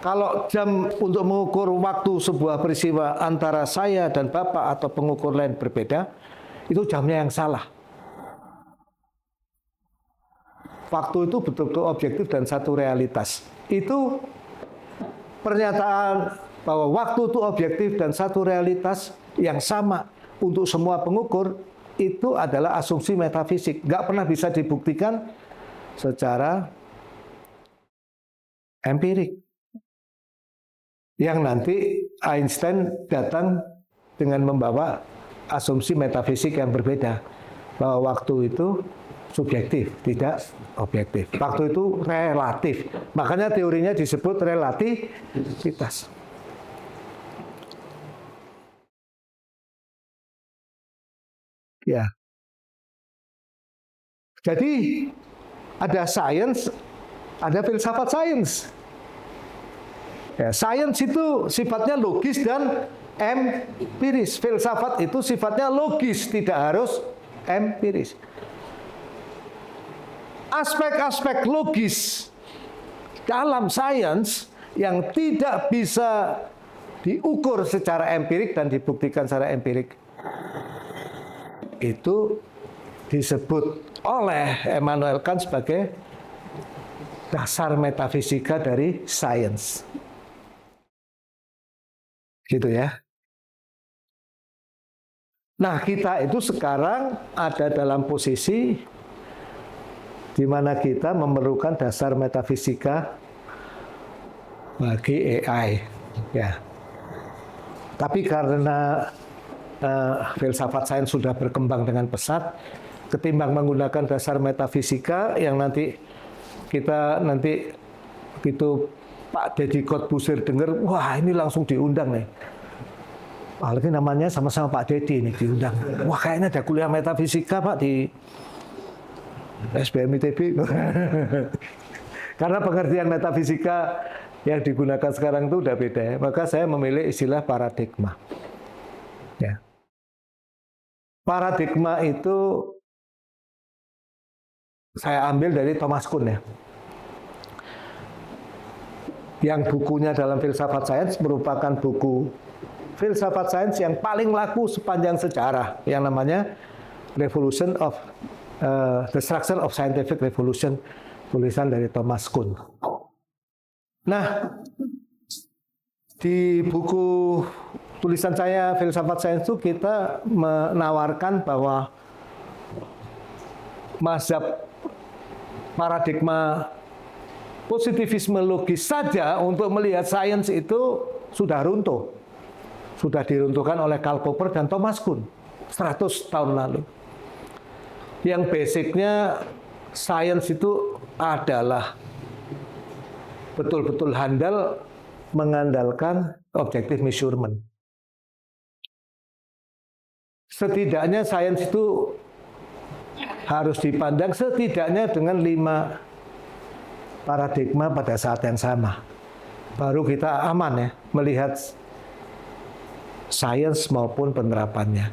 Kalau jam untuk mengukur waktu sebuah peristiwa antara saya dan Bapak atau pengukur lain berbeda, itu jamnya yang salah. Waktu itu betul-betul objektif dan satu realitas. Itu pernyataan bahwa waktu itu objektif dan satu realitas yang sama untuk semua pengukur, itu adalah asumsi metafisik. Nggak pernah bisa dibuktikan secara empirik. Yang nanti Einstein datang dengan membawa asumsi metafisik yang berbeda, bahwa waktu itu subjektif, tidak objektif. Waktu itu relatif. Makanya teorinya disebut relativitas. Ya. Jadi ada sains, ada filsafat sains. Ya, sains itu sifatnya logis dan empiris. Filsafat itu sifatnya logis, tidak harus empiris. Aspek-aspek logis dalam sains yang tidak bisa diukur secara empirik dan dibuktikan secara empirik, itu disebut oleh Immanuel Kant sebagai dasar metafisika dari sains. Gitu ya. Nah, kita itu sekarang ada dalam posisi di mana kita memerlukan dasar metafisika bagi AI, ya. Tapi karena filsafat sains sudah berkembang dengan pesat, ketimbang menggunakan dasar metafisika yang nanti gitu Pak Deddy Corbuzier dengar, wah ini langsung diundang nih. Apalagi namanya sama-sama Pak Deddy ini diundang. Wah kayaknya ada kuliah metafisika Pak di SBM ITB. Karena pengertian metafisika yang digunakan sekarang itu udah beda ya. Maka saya memilih istilah paradigma. Ya. Paradigma itu saya ambil dari Thomas Kuhn ya. Yang bukunya dalam filsafat sains merupakan buku filsafat sains yang paling laku sepanjang sejarah, yang namanya The Structure of Scientific Revolution, tulisan dari Thomas Kuhn. Nah, di buku tulisan saya filsafat sains itu kita menawarkan bahwa mazhab paradigma positivisme logis saja untuk melihat sains itu sudah runtuh. Sudah diruntuhkan oleh Karl Popper dan Thomas Kuhn 100 tahun lalu. Yang basicnya sains itu adalah betul-betul handal mengandalkan objective measurement. Setidaknya sains itu harus dipandang setidaknya dengan 5 paradigma pada saat yang sama. Baru kita aman ya melihat sains maupun penerapannya.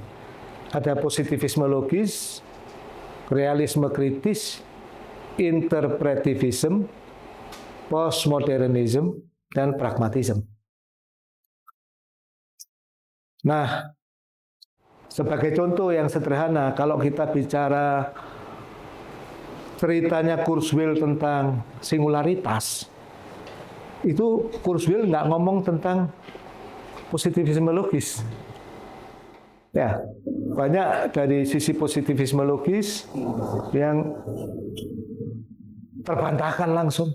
Ada positivisme logis, realisme kritis, interpretivism, postmodernism, dan pragmatism. Nah, sebagai contoh yang sederhana, kalau kita bicara ceritanya Kurzweil tentang singularitas, itu Kurzweil nggak ngomong tentang positivisme logis. Ya, banyak dari sisi positivisme logis yang terbantahkan langsung.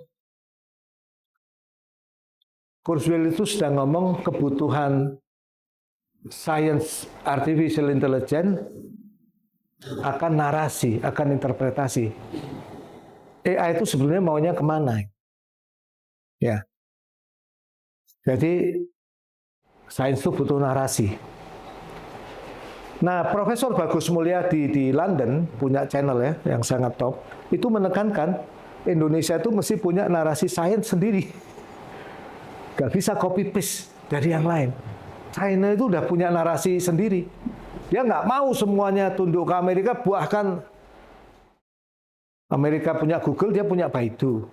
Kurzweil itu sedang ngomong kebutuhan science artificial intelligence akan narasi, akan interpretasi. AI itu sebenarnya maunya kemana? Ya, jadi sains itu butuh narasi. Nah, Profesor Bagus Mulyadi di London punya channel ya yang sangat top. Itu menekankan Indonesia itu mesti punya narasi sains sendiri. Gak bisa copy paste dari yang lain. China itu udah punya narasi sendiri. Dia nggak mau semuanya tunduk ke Amerika, bahkan Amerika punya Google, dia punya Baidu.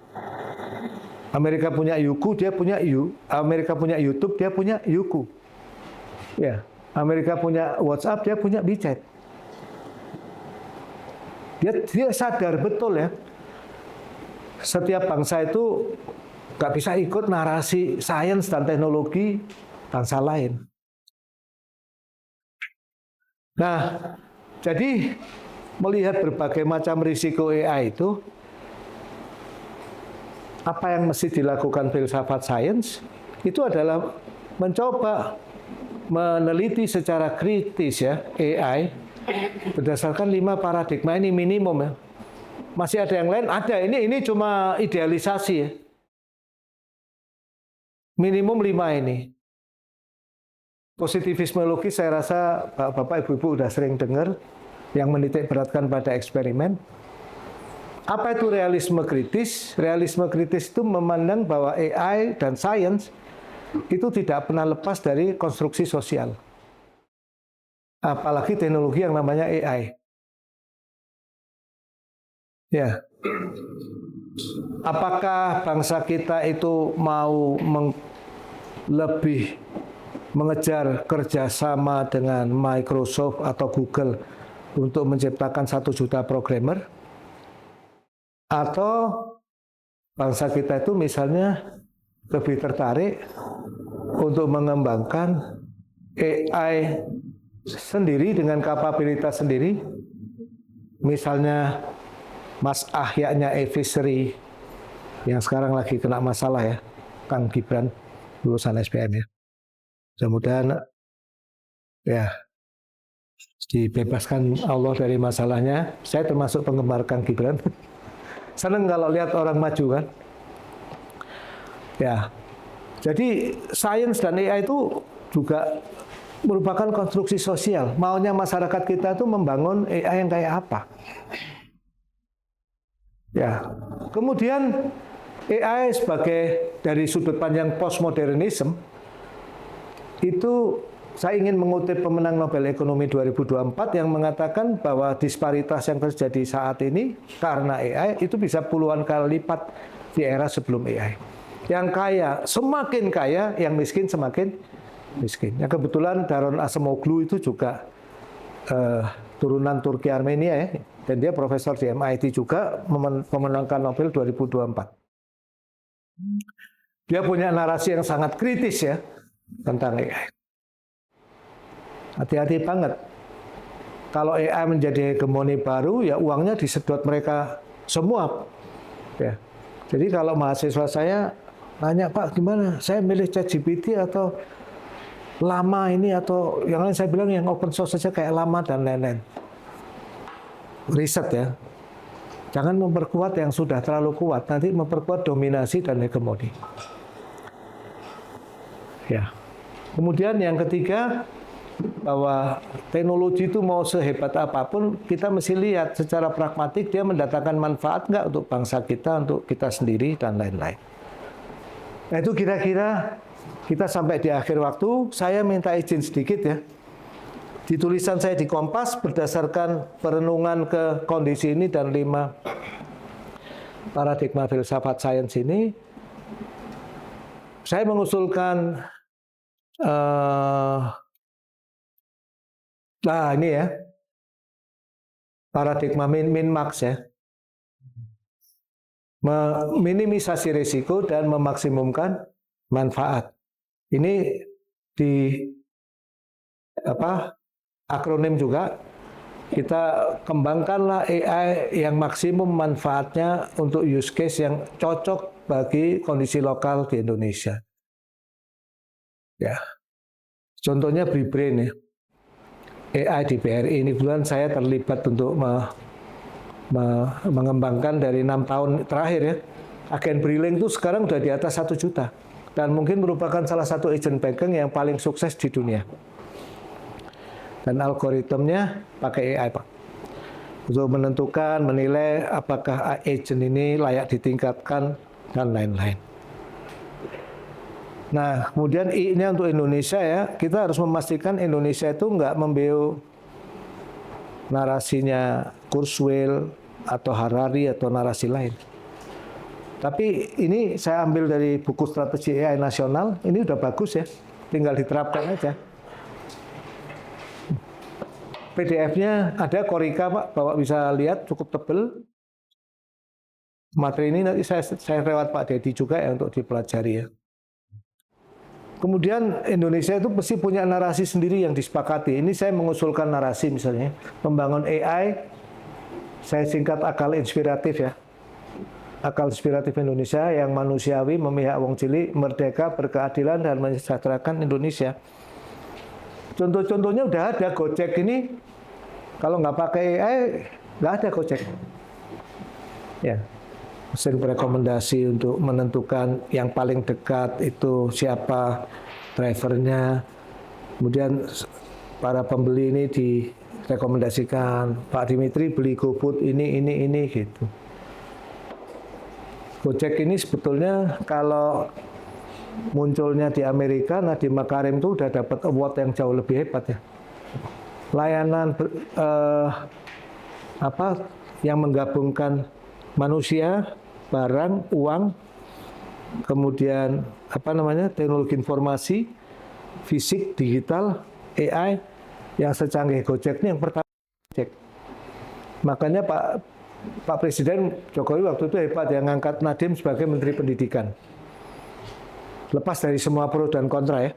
Amerika punya Youku, dia punya Amerika punya YouTube, dia punya Youku. Ya, Amerika punya WhatsApp, dia punya WeChat. Dia sadar betul ya. Setiap bangsa itu nggak bisa ikut narasi sains dan teknologi bangsa lain. Nah, jadi melihat berbagai macam risiko AI itu, apa yang mesti dilakukan filsafat sains itu adalah mencoba meneliti secara kritis ya AI berdasarkan 5 paradigma ini minimum ya. Masih ada yang lain? Ada. Ini cuma idealisasi ya. Minimum 5 ini. Positivisme logis saya rasa Bapak Ibu udah sering dengar, yang menitik beratkan pada eksperimen. Apa itu realisme kritis? Realisme kritis itu memandang bahwa AI dan sains itu tidak pernah lepas dari konstruksi sosial. Apalagi teknologi yang namanya AI. Ya. Apakah bangsa kita itu mau lebih mengejar kerjasama dengan Microsoft atau Google untuk menciptakan 1 juta programmer? Atau bangsa kita itu misalnya lebih tertarik untuk mengembangkan AI sendiri dengan kapabilitas sendiri? Misalnya Mas Ahya'nya Eviseri yang sekarang lagi kena masalah ya, Kang Gibran lulusan SPM ya. Mudah-mudahan ya dibebaskan Allah dari masalahnya. Saya termasuk penggemar Kang Gibran. Seneng kalau lihat orang maju kan. Ya. Jadi sains dan AI itu juga merupakan konstruksi sosial. Maunya masyarakat kita itu membangun AI yang kayak apa? Ya. Kemudian AI sebagai dari sudut pandang postmodernism itu saya ingin mengutip pemenang Nobel Ekonomi 2024 yang mengatakan bahwa disparitas yang terjadi saat ini karena AI itu bisa puluhan kali lipat di era sebelum AI. Yang kaya semakin kaya, yang miskin semakin miskin. Ya, kebetulan Daron Acemoglu itu juga turunan Turki Armenia ya, dan dia profesor di MIT juga memenangkan Nobel 2024. Dia punya narasi yang sangat kritis ya tentang AI. Hati-hati banget. Kalau AI menjadi hegemoni baru, ya uangnya disedot mereka semua. Ya. Jadi kalau mahasiswa saya nanya, Pak, gimana? Saya milih ChatGPT atau Llama ini atau yang lain? Saya bilang yang open source saja kayak Llama dan lain-lain. Riset ya. Jangan memperkuat yang sudah terlalu kuat, nanti memperkuat dominasi dan hegemoni. Ya. Kemudian yang ketiga, bahwa teknologi itu mau sehebat apapun, kita mesti lihat secara pragmatik dia mendatangkan manfaat nggak untuk bangsa kita, untuk kita sendiri, dan lain-lain. Nah itu kira-kira kita sampai di akhir waktu. Saya minta izin sedikit ya. Di tulisan saya di Kompas, berdasarkan perenungan ke kondisi ini dan 5 paradigma filsafat sains ini, saya mengusulkan nah ini ya, paradigma min-max ya, meminimisasi risiko dan memaksimumkan manfaat. Ini di akronim juga, kita kembangkanlah AI yang maksimum manfaatnya untuk use case yang cocok bagi kondisi lokal di Indonesia. Ya, contohnya BRIBRAIN ya. AI di BRI ini bulan saya terlibat untuk mengembangkan dari 6 tahun terakhir ya. Agen BRILink itu sekarang udah di atas 1 juta dan mungkin merupakan salah satu agent banking yang paling sukses di dunia. Dan algoritmnya pakai AI Pak, untuk menentukan, menilai apakah agent ini layak ditingkatkan dan lain-lain. Nah, kemudian I-nya untuk Indonesia ya, kita harus memastikan Indonesia itu nggak membeu narasinya Kurzweil atau Harari atau narasi lain. Tapi ini saya ambil dari buku strategi AI nasional, ini udah bagus ya, tinggal diterapkan aja. PDF-nya ada Korika Pak, Bapak bisa lihat cukup tebel. Materi ini nanti saya lewat Pak Dedi juga ya untuk dipelajari ya. Kemudian Indonesia itu pasti punya narasi sendiri yang disepakati. Ini saya mengusulkan narasi misalnya, membangun AI, saya singkat akal inspiratif ya. Akal inspiratif Indonesia yang manusiawi, memihak wong cilik, merdeka, berkeadilan, dan mensejahterakan Indonesia. Contoh-contohnya udah ada. Gojek ini, kalau nggak pakai AI, nggak ada Gojek. Ya. Mesin rekomendasi untuk menentukan yang paling dekat itu siapa drivernya. Kemudian para pembeli ini direkomendasikan, Pak Dimitri beli GoFood ini gitu. Gojek ini sebetulnya kalau munculnya di Amerika, Nadiem Makarim itu udah dapat award yang jauh lebih hebat ya. Layanan yang menggabungkan manusia, barang, uang, kemudian teknologi informasi, fisik, digital, AI yang secanggih Gojek ini yang pertama Gojek. Makanya Pak Presiden Jokowi waktu itu hebat yang ngangkat Nadiem sebagai Menteri Pendidikan. Lepas dari semua pro dan kontra ya.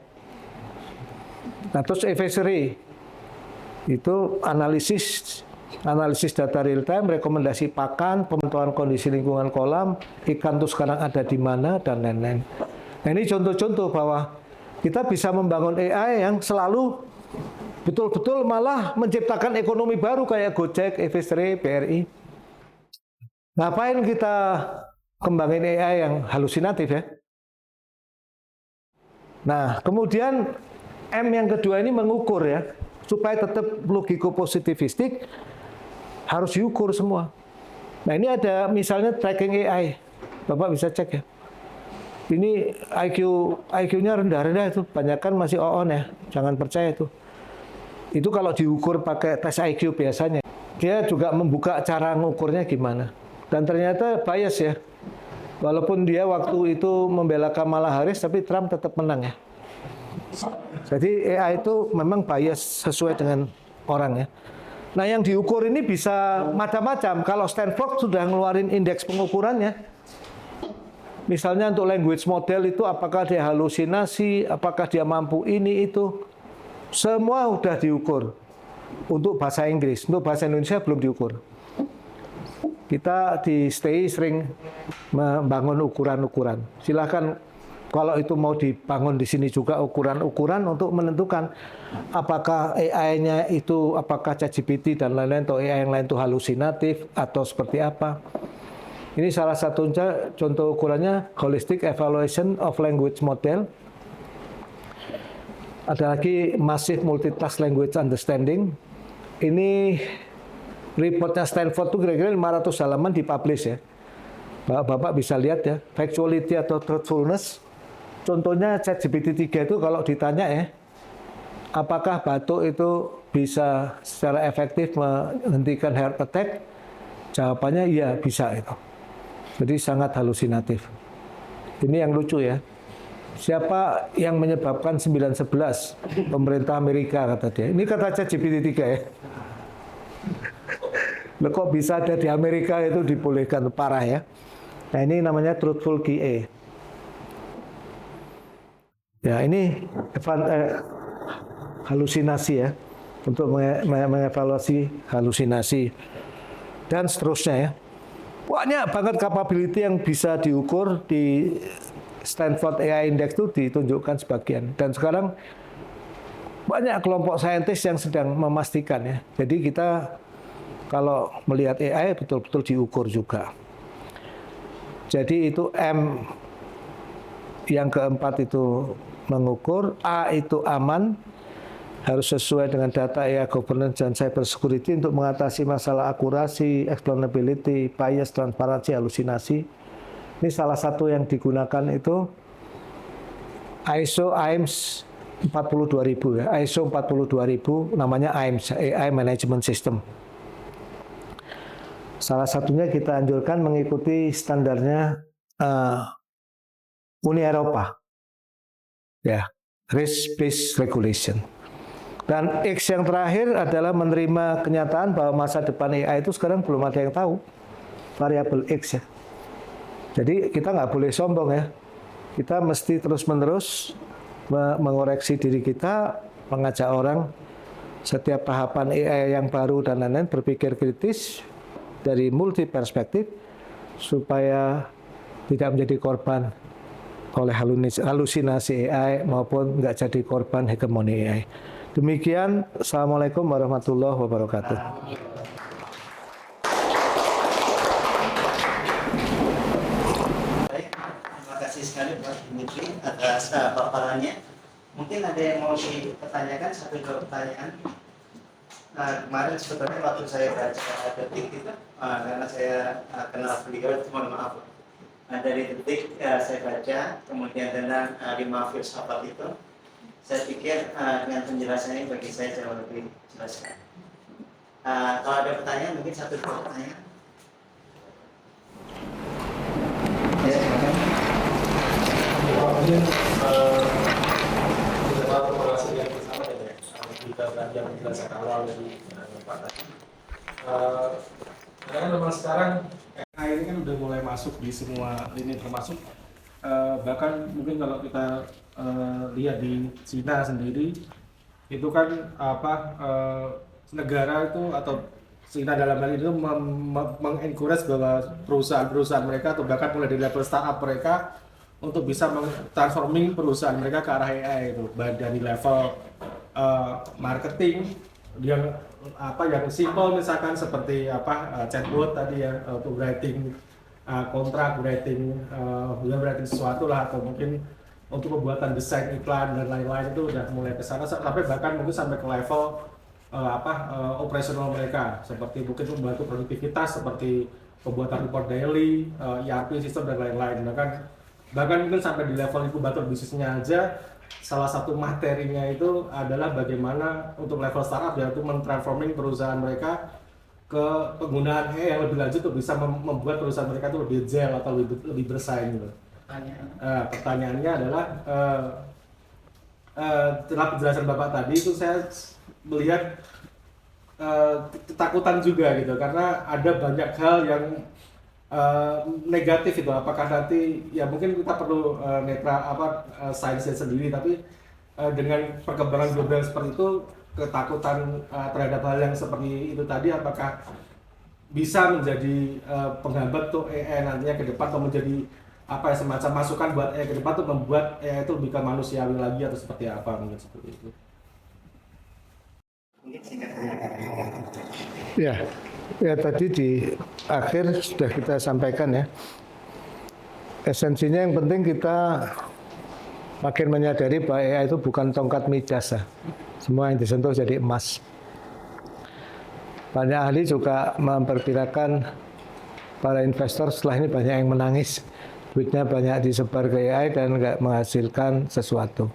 Nah terus advisory itu analisis data real time, rekomendasi pakan, pemantauan kondisi lingkungan kolam, ikan tuh sekarang ada di mana, dan lain-lain. Nah ini contoh-contoh bahwa kita bisa membangun AI yang selalu betul-betul malah menciptakan ekonomi baru kayak Gojek, advisory, BRI. Ngapain kita kembangin AI yang halusinatif ya? Nah kemudian M yang kedua ini mengukur ya, supaya tetap logiko-positivistik, harus diukur semua. Nah ini ada misalnya tracking AI, Bapak bisa cek ya. Ini IQ-nya rendah-rendah itu, banyakkan masih on ya, jangan percaya itu. Itu kalau diukur pakai tes IQ biasanya, dia juga membuka cara mengukurnya gimana. Dan ternyata bias ya, walaupun dia waktu itu membela Kamala Harris, tapi Trump tetap menang ya. Jadi AI itu memang bias sesuai dengan orang ya. Nah yang diukur ini bisa macam-macam. Kalau Stanford sudah ngeluarin indeks pengukurannya. Misalnya untuk language model itu apakah dia halusinasi, apakah dia mampu ini itu. Semua sudah diukur. Untuk bahasa Inggris, untuk bahasa Indonesia belum diukur. Kita di STI sering membangun ukuran-ukuran. Silakan kalau itu mau dibangun di sini juga ukuran-ukuran untuk menentukan apakah AI-nya itu, apakah ChatGPT dan lain-lain atau AI yang lain itu halusinatif atau seperti apa. Ini salah satu contoh ukurannya Holistic Evaluation of Language Model. Ada lagi Massive Multitask Language Understanding. Ini reportnya Stanford tuh kira-kira 500 halaman dipublish ya. Bapak bisa lihat ya, factuality atau truthfulness. Contohnya ChatGPT 3 itu kalau ditanya ya, apakah batuk itu bisa secara efektif menghentikan heart attack? Jawabannya iya, bisa itu. Jadi sangat halusinatif. Ini yang lucu ya. Siapa yang menyebabkan 9/11? Pemerintah Amerika kata dia. Ini kata ChatGPT 3 ya. Loh, kok bisa ada di Amerika itu dibolehkan, parah ya. Nah ini namanya truthful QA. Ya ini halusinasi ya, untuk mengevaluasi halusinasi dan seterusnya ya. Banyak banget capability yang bisa diukur di Stanford AI Index itu ditunjukkan sebagian. Dan sekarang banyak kelompok saintis yang sedang memastikan ya. Jadi kita kalau melihat AI betul-betul diukur juga. Jadi itu M yang keempat itu mengukur, A itu aman, harus sesuai dengan data AI governance dan cyber security untuk mengatasi masalah akurasi, explainability, bias, transparansi, halusinasi. Ini salah satu yang digunakan itu ISO AIMS 42000 ya. ISO 42000 namanya AIMS, AI Management System. Salah satunya kita anjurkan mengikuti standarnya Uni Eropa, ya, risk-based regulation. Dan X yang terakhir adalah menerima kenyataan bahwa masa depan AI itu sekarang belum ada yang tahu, variabel X ya. Jadi kita nggak boleh sombong ya. Kita mesti terus-menerus mengoreksi diri kita, mengajak orang setiap tahapan AI yang baru dan lain-lain berpikir kritis dari multi perspektif supaya tidak menjadi korban oleh halusinasi AI maupun nggak jadi korban hegemoni AI. Demikian, Assalamualaikum warahmatullahi wabarakatuh. Baik, terima kasih sekali Pak Dimitri atas paparannya. Mungkin ada yang mau dipertanyakan, satu dua pertanyaan. Kemarin sebetulnya waktu saya baca detik itu, karena saya kenal beliau, mohon maaf. Dari detik saya baca, kemudian tentang 5 filsafat itu, saya pikir dengan penjelasannya bagi saya jauh lebih jelas. Kalau ada pertanyaan, mungkin satu dua pertanyaan. Ya, silakan. Mungkin beberapa formulasi yang bersama ya, kita belajar penjelasan awal dari Pak tadi. Karena memang sekarang AI ini kan udah mulai masuk di semua lini, termasuk bahkan mungkin kalau kita lihat di Cina sendiri itu kan negara itu atau Cina dalam hal itu mengencourage bahwa perusahaan-perusahaan mereka atau bahkan mulai di level startup mereka untuk bisa transforming perusahaan mereka ke arah AI itu, baik dari level marketing yang yang simple misalkan seperti chatbot tadi ya, untuk writing kontrak, writing sesuatu lah, atau mungkin untuk pembuatan desain iklan dan lain-lain itu udah mulai ke sana, sampai bahkan mungkin sampai ke level operasional mereka, seperti mungkin membantu produktivitas seperti pembuatan report daily, ERP sistem dan lain-lain. Bahkan mungkin sampai di level inkubator bisnisnya aja, salah satu materinya itu adalah bagaimana untuk level startup yaitu mentransforming perusahaan mereka ke penggunaan AI yang lebih lanjut untuk bisa membuat perusahaan mereka itu lebih agile atau lebih bersaing gitu. Pertanyaannya adalah setelah penjelasan Bapak tadi itu saya melihat ketakutan juga gitu, karena ada banyak hal yang negatif itu. Apakah nanti ya mungkin kita perlu sainsnya sendiri, tapi dengan perkembangan global seperti itu, ketakutan terhadap hal yang seperti itu tadi apakah bisa menjadi penghambat tuh AI nantinya ke depan, atau menjadi semacam masukan buat AI ke depan tuh membuat AI itu lebih ke manusiawi lagi, atau seperti apa, mungkin seperti itu. Ya tadi di akhir sudah kita sampaikan ya. Esensinya yang penting kita makin menyadari bahwa AI itu bukan tongkat mijas ya. Semua yang disentuh jadi emas. Banyak ahli juga memperkirakan para investor setelah ini banyak yang menangis. Duitnya banyak disebar ke AI dan nggak menghasilkan sesuatu.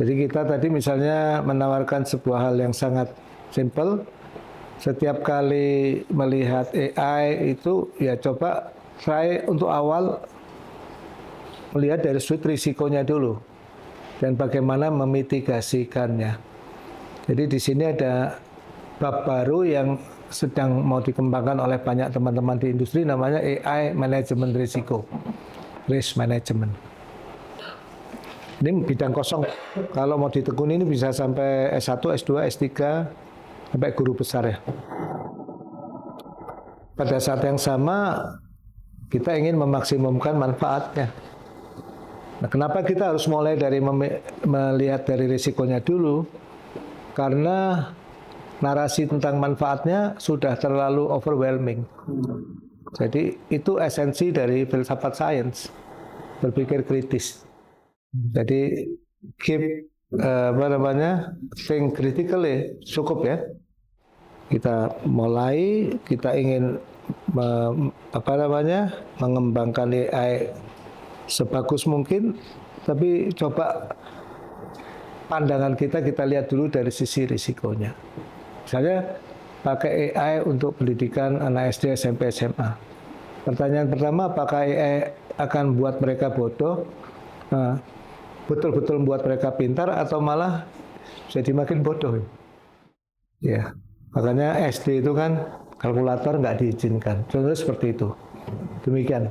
Jadi kita tadi misalnya menawarkan sebuah hal yang sangat simple. Setiap kali melihat AI itu ya coba try untuk awal melihat dari sudut risikonya dulu dan bagaimana memitigasikannya. Jadi di sini ada bab baru yang sedang mau dikembangkan oleh banyak teman-teman di industri, namanya AI manajemen risiko, risk management. Ini bidang kosong. Kalau mau ditekuni ini bisa sampai S1, S2, S3, sampai guru besar ya. Pada saat yang sama kita ingin memaksimumkan manfaatnya. Nah, kenapa kita harus mulai dari melihat dari risikonya dulu? Karena narasi tentang manfaatnya sudah terlalu overwhelming. Jadi itu esensi dari filsafat sains, berpikir kritis. Jadi keep think critically cukup ya. Kita mulai, kita ingin mengembangkan AI sebagus mungkin, tapi coba pandangan kita lihat dulu dari sisi risikonya. Misalnya pakai AI untuk pendidikan anak SD, SMP, SMA. Pertanyaan pertama, apakah AI akan buat mereka bodoh? Nah, betul-betul membuat mereka pintar atau malah jadi makin bodoh? Ya, makanya SD itu kan kalkulator nggak diizinkan. Contohnya seperti itu. Demikian.